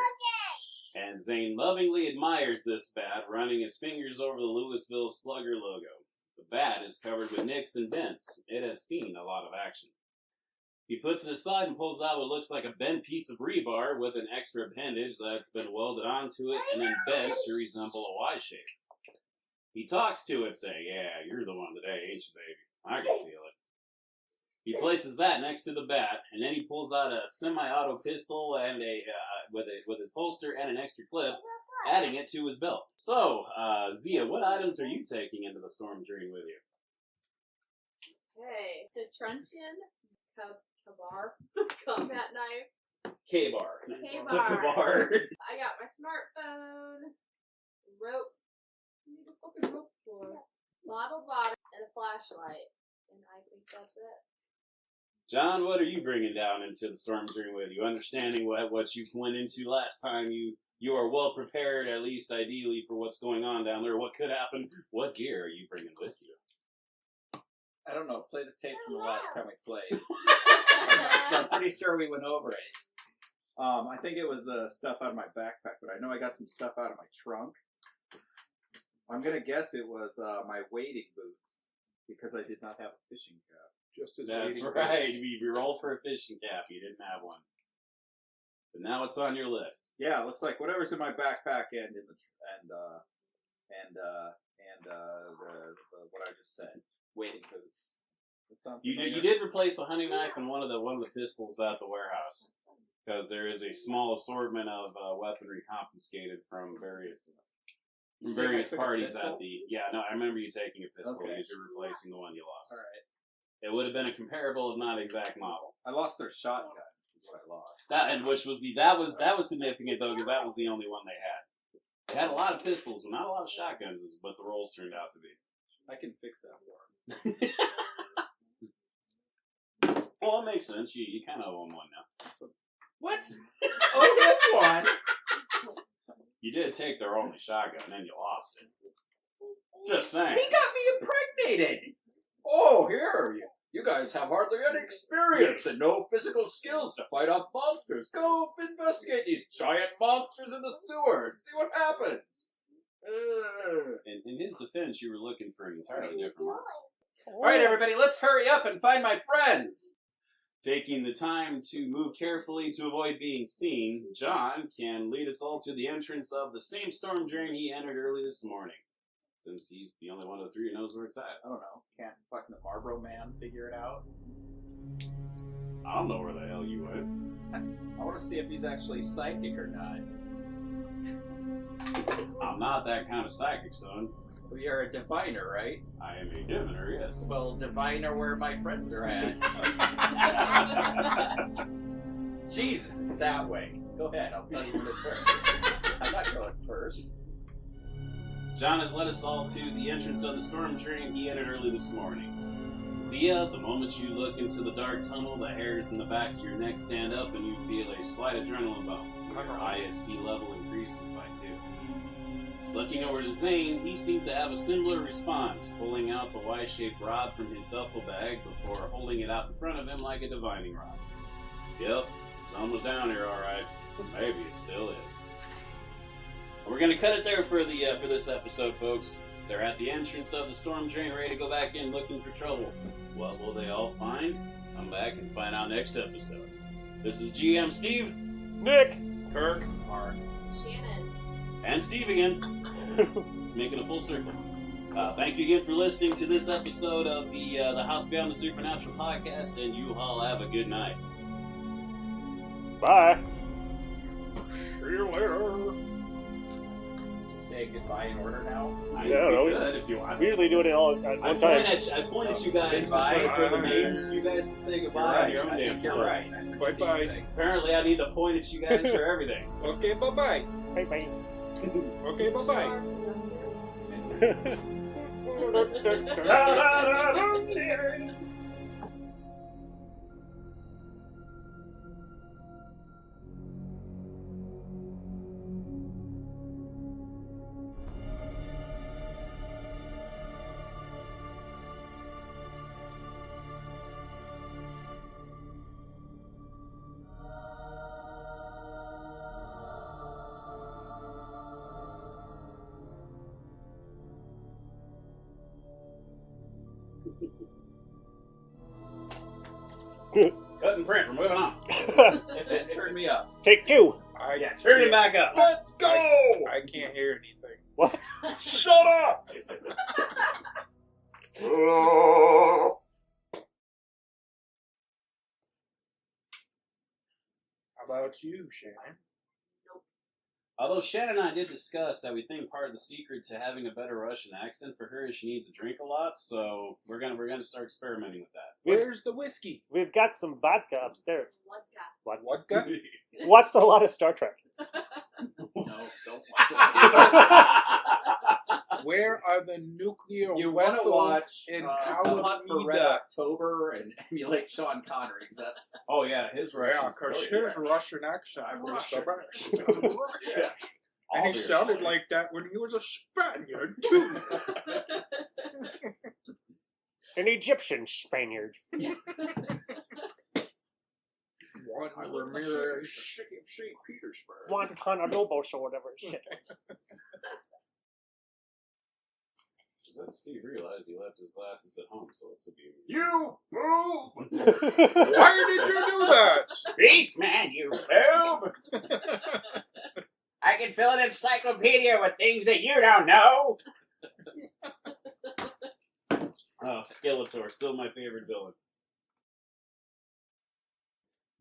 and Zane lovingly admires this bat, running his fingers over the Louisville Slugger logo. The bat is covered with nicks and dents. It has seen a lot of action. He puts it aside and pulls out what looks like a bent piece of rebar with an extra appendage that's been welded onto it and then bent to resemble a Y shape. He talks to it, saying, "Yeah, you're the one today, ain't you, baby? I can feel it." He places that next to the bat, and then he pulls out a semi-auto pistol and with his holster and an extra clip, adding it to his belt. So, Zia, what items are you taking into the storm drain with you? Okay, the truncheon, Kabar, combat knife. K-bar. K-bar. K-bar. I got my smartphone, rope. I need a fucking rope for bottled water and a flashlight, and I think that's it. John, what are you bringing down into the storm drain with you? Understanding what you went into last time, you are well prepared, at least ideally, for what's going on down there. What could happen? What gear are you bringing with you? I don't know. Play the tape from the last time we played. So I'm pretty sure we went over it. I think it was the stuff out of my backpack, but I know I got some stuff out of my trunk. I'm going to guess it was my wading boots, because I did not have a fishing cap. Just as That's right. You rolled for a fishing cap. You didn't have one. But now it's on your list. Yeah, it looks like whatever's in my backpack and in the what I just said, wading boots. You did replace a hunting knife and one of the pistols at the warehouse, because there is a small assortment of weaponry confiscated from various parties at the. Yeah, no, I remember you taking a pistol because you're replacing the one you lost. All right. It would have been a comparable, if not exact model. I lost their shotgun. Is what I lost. That was significant though, because that was the only one they had. They had a lot of pistols, but not a lot of shotguns, is what the rolls turned out to be. I can fix that for him. Well, it makes sense. You kind of own one now. What? Oh, one. You did take their only shotgun, and you lost it. Just saying. He got me impregnated! Oh, here, you guys have hardly any experience and no physical skills to fight off monsters. Go investigate these giant monsters in the sewer. See what happens. In his defense, you were looking for an entirely different monster. Alright, everybody, let's hurry up and find my friends. Taking the time to move carefully to avoid being seen, John can lead us all to the entrance of the same storm drain he entered early this morning, since he's the only one of the three who knows where it's at. I don't know. Can't fucking the Marlboro Man figure it out? I don't know where the hell you went. I want to see if he's actually psychic or not. I'm not that kind of psychic, son. Well, you're a diviner, right? I am a diviner, yes. Well, diviner where my friends are at. Jesus, it's that way. Go ahead, I'll tell you when it's turn. I'm not going first. John has led us all to the entrance of the storm drain he entered early this morning. Zia, the moment you look into the dark tunnel, the hairs in the back of your neck stand up and you feel a slight adrenaline bump. Your ISP level increases by 2. Looking over to Zane, he seems to have a similar response, pulling out the Y-shaped rod from his duffel bag before holding it out in front of him like a divining rod. Yep, sun was down here alright. Maybe it still is. We're gonna cut it there for this episode, folks. They're at the entrance of the storm drain, ready to go back in looking for trouble. What will they all find? Come back and find out next episode. This is GM Steve, Nick! Kirk, Mark. Shannon. and Steve again, making a full circle. Thank you again for listening to this episode of the House Beyond the Supernatural podcast, and you all have a good night. Bye. See you later. Say goodbye in order now. I Yeah, no, could if you want. We usually do it all at I one time. point at you guys Goodbye. for the names. You guys can say goodbye. You're on right. your I own think damn you're time. right. I forget Bye-bye. these things. Apparently, I need to point at you guys for everything. Okay, bye-bye. Bye-bye. Okay, bye-bye. Cut and print. We're moving on. Turn me up. Take 2. Yeah, turn it back up. Let's go! I can't hear anything. What? Shut up! Oh. How about you, Shannon? Although Shannon and I did discuss that we think part of the secret to having a better Russian accent for her is she needs to drink a lot, so we're gonna start experimenting with that. Where's the whiskey? We've got some vodka upstairs. Vodka. What gun? Watch a lot of Star Trek. No, don't watch it. Where are the nuclear You want to vessels watch in Hunt for Red Alameda? October and emulate Sean Connery, because that's... Oh yeah, his Yeah, Russian's because brilliant. his Russian accent was the best. Yeah. And he Obviously. sounded like that when he was a Spaniard, too. An Egyptian Spaniard. One Ramirez, St. Petersburg. Guantanamo or whatever shit is. Then Steve realized he left his glasses at home, so this would be... You boob! Why did you do that? Beast man, you boob! I can fill an encyclopedia with things that you don't know! Oh, Skeletor, still my favorite villain.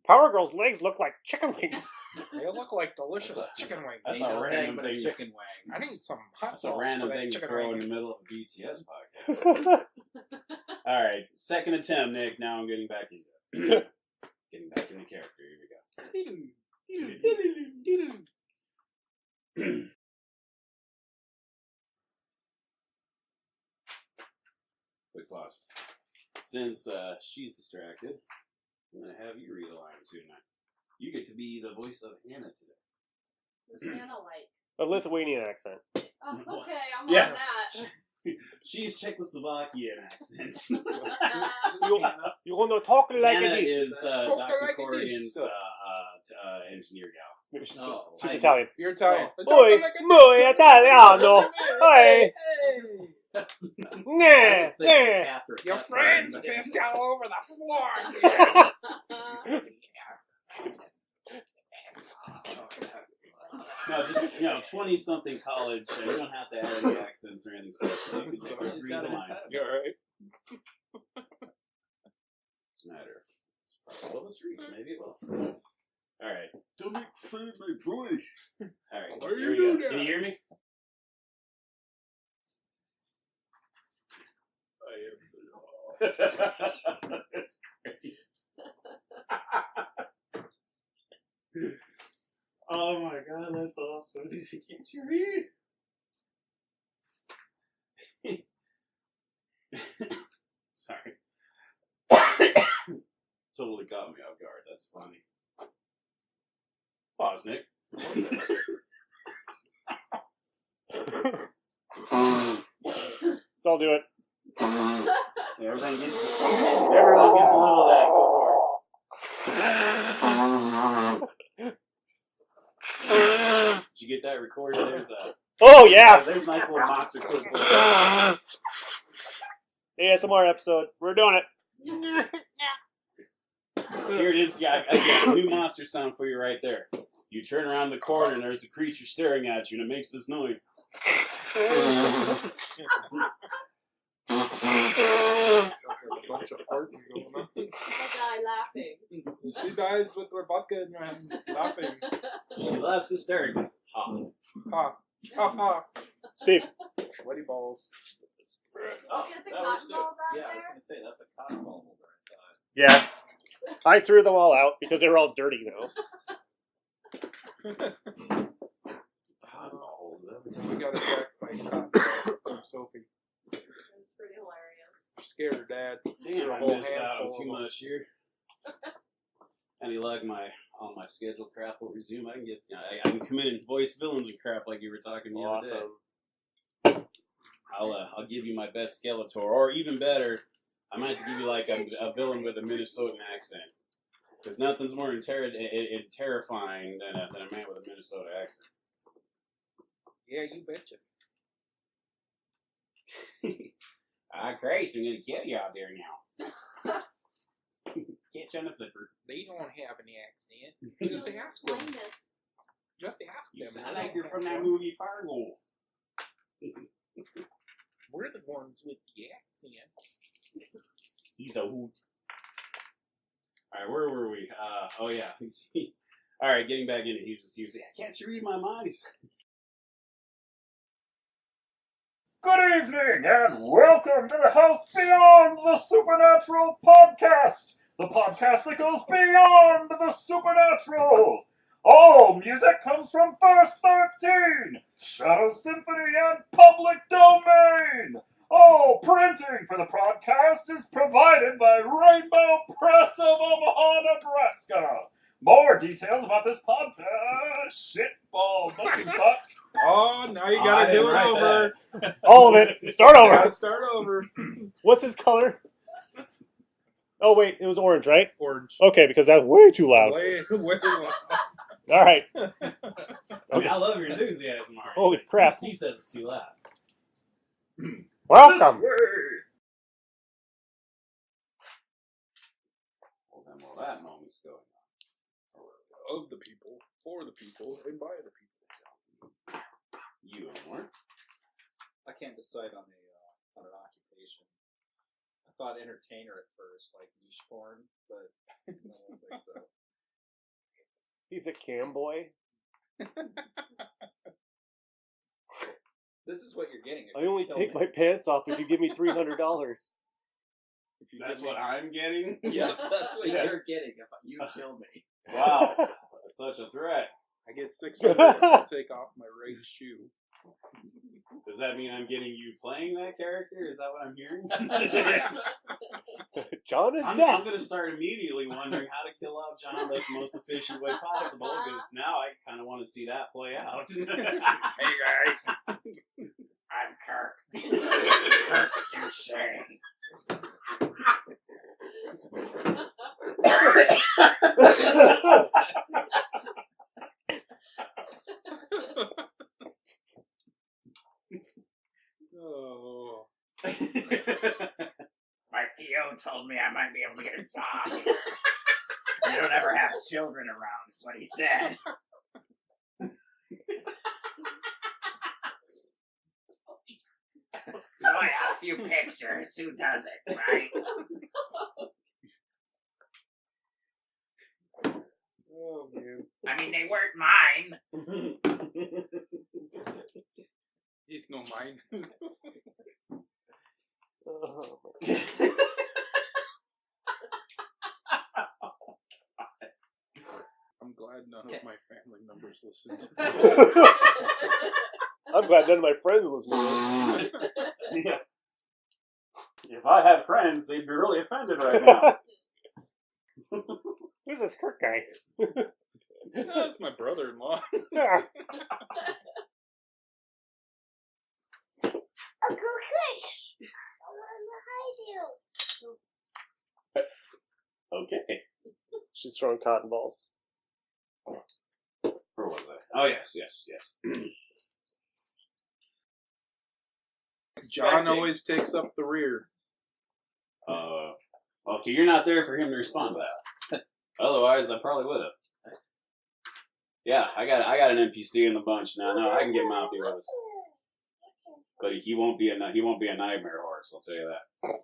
Power Girl's legs look like chicken wings. They look like delicious chicken wings. That's Ain't a no random thing but a thing. chicken wing. I need some hot That's a sauce random for that thing to chicken throw in wing. the middle of a BTS podcast. Alright, second attempt, Nick. Now I'm getting back into it. Getting back into character. Here we go. Quick pause. Since she's distracted, I'm going to have you read a line or two tonight. You get to be the voice of Hannah today. What's Hannah like? A Lithuanian accent. Oh, okay, I'm Yeah. on that. She's Czechoslovakian accent. You want to talk like Hannah this? is Talk Dr. like Corrigan's this. engineer gal. She's, Oh, she's I- Italian. You're Italian. Oi, muy italiano. Hey. That Nah, was thinking nah. Catherine. Your That's friends fine. pissed all over the floor. No, just 20-something college, and you don't have to add any accents or anything. So you can just She's read got the an line. impediment. You alright? It's a matter of will this reach? Maybe it will. All right. Don't make fun of my voice. All right. Why Here you we do go. that? Can you hear me? That's great. Oh my god, that's awesome. Can't you read? Sorry. Totally caught me off guard. That's funny. Pause, Nick. So I'll do it. Yeah, everyone gets a little of that. Go for it. Did you get that recorded? There's a Oh yeah. There's a nice little monster clip. ASMR episode. We're doing it. Here it is. Yeah, I got a new monster sound for you right there. You turn around the corner and there's a creature staring at you and it makes this noise. A bunch of farting going on. I'll die laughing. She dies with her bucket and laughing. She laughs hysterically. Ha. Ha. Ha ha. Steve. Sweaty balls. Oh, Get the that works cotton too. balls out Yeah, I was there. going to say, that's a cotton ball holder, I thought. Yes. I threw them all out because they were all dirty now. We got attacked by a cotton ball from Sophie. It's pretty hilarious. She scared her dad. Damn, A I whole missed out on handful too of them. much here. Any luck? All my scheduled crap will resume. I can come in and voice villains and crap like you were talking the other day. Awesome. I'll give you my best Skeletor, or even better, I might give you like a villain with a Minnesotan accent. Because nothing's more terrifying than a man with a Minnesota accent. Yeah, you betcha. Christ, I'm gonna kill you out there now. Catch you on the flipper. They don't have any accent. You Just don't ask them. explain this. Just ask You them. sound like you're from that movie Fargo. We're the ones with the accents. He's a hoot. Alright, where were we? Oh yeah. Alright, getting back in it. He was like, can't you read my mind? Good evening, and welcome to the House Beyond the Supernatural podcast, the podcast that goes beyond the supernatural. All music comes from Verse 13, Shadow Symphony, and Public Domain. All printing for the podcast is provided by Rainbow Press of Omaha, Nebraska. More details about this podcast, shitball looking fuck. Oh, now you gotta do it over. All of it. Start Gotta over. start over. What's his color? Oh wait, it was orange, right? Orange. Okay, because that's way too loud. Way loud. All right. I mean, I love your enthusiasm, Ari. Holy crap. He says it's too loud. Welcome. This way. Well, then, that moment's going on. Of the people, for the people, and by the people. You and more? I can't decide on an occupation. I thought entertainer at first, like niche porn, but I don't think so. He's a cam boy. This is what you're getting. if I you only kill take me. my pants off if you give me $300. If you That's give me- what I'm getting? Yeah, that's what Yeah. you're getting if you kill me. Wow. That's such a threat. I get 600 to take off my right shoe. Does that mean I'm getting you playing that character? Is that what I'm hearing? John is I'm dead. going to start immediately wondering how to kill off John the most efficient way possible, because now I kind of want to see that play out. Hey guys, I'm Kirk. Kirk Duchesne. Oh. My PO told me I might be able to get a job. You don't ever have children around, is what he said. So I have a few pictures. Who doesn't, right? Oh, man. I mean, they weren't mine. He's no mine. Oh, I'm glad none of my family members listened. I'm glad none of my friends listen to this. Yeah. If I had friends, they'd be really offended right now. Who's this Kirk guy? That's my brother-in-law. Yeah. Okay. She's throwing cotton balls. Where was I? Oh, yes. John always takes up the rear. Okay, you're not there for him to respond to that. Otherwise, I probably would have. Yeah, I got an NPC in the bunch now. No, I can get him out if he was. But he won't be a nightmare horse. I'll tell you that.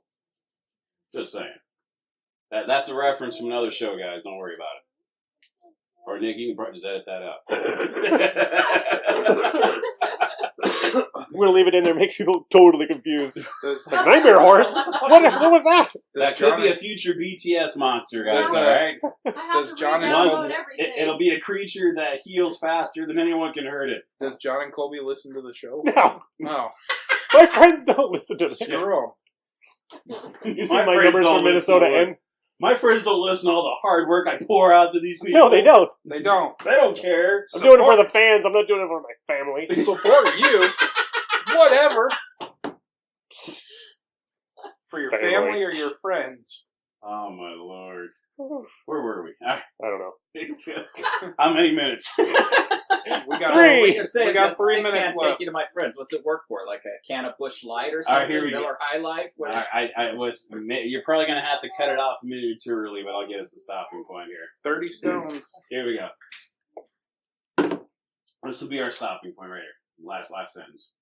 Just saying. That's a reference from another show, guys. Don't worry about it. Or Nick, you can just edit that out. We're gonna leave it in there, make people totally confused. Does, Like, nightmare horse? What was that? That could be a future BTS monster, guys. Does, All right. I have Does to John and re-download Colby- everything. It'll be a creature that heals faster than anyone can hurt it. does John and Colby listen to the show? No. No. My friends don't listen to this. Screw 'em. You see my numbers from Minnesota and... My friends don't listen to all the hard work I pour out to these people. No, they don't. They don't. They don't care. I'm doing it for the fans. I'm not doing it for my family. They support you. Whatever. For your family or your friends. Oh, my Lord. Where were we? I don't know. How many minutes? We got Three. We just say We is got that 3 sick minutes can't left. take you to my friends. What's it work for? Like a can of Busch Light or All right, something? here we go. Miller High Life? What is You're probably going to have to cut it off a minute or two early, but I'll get us a stopping point here. 30 stones. Here we go. This will be our stopping point right here. Last sentence.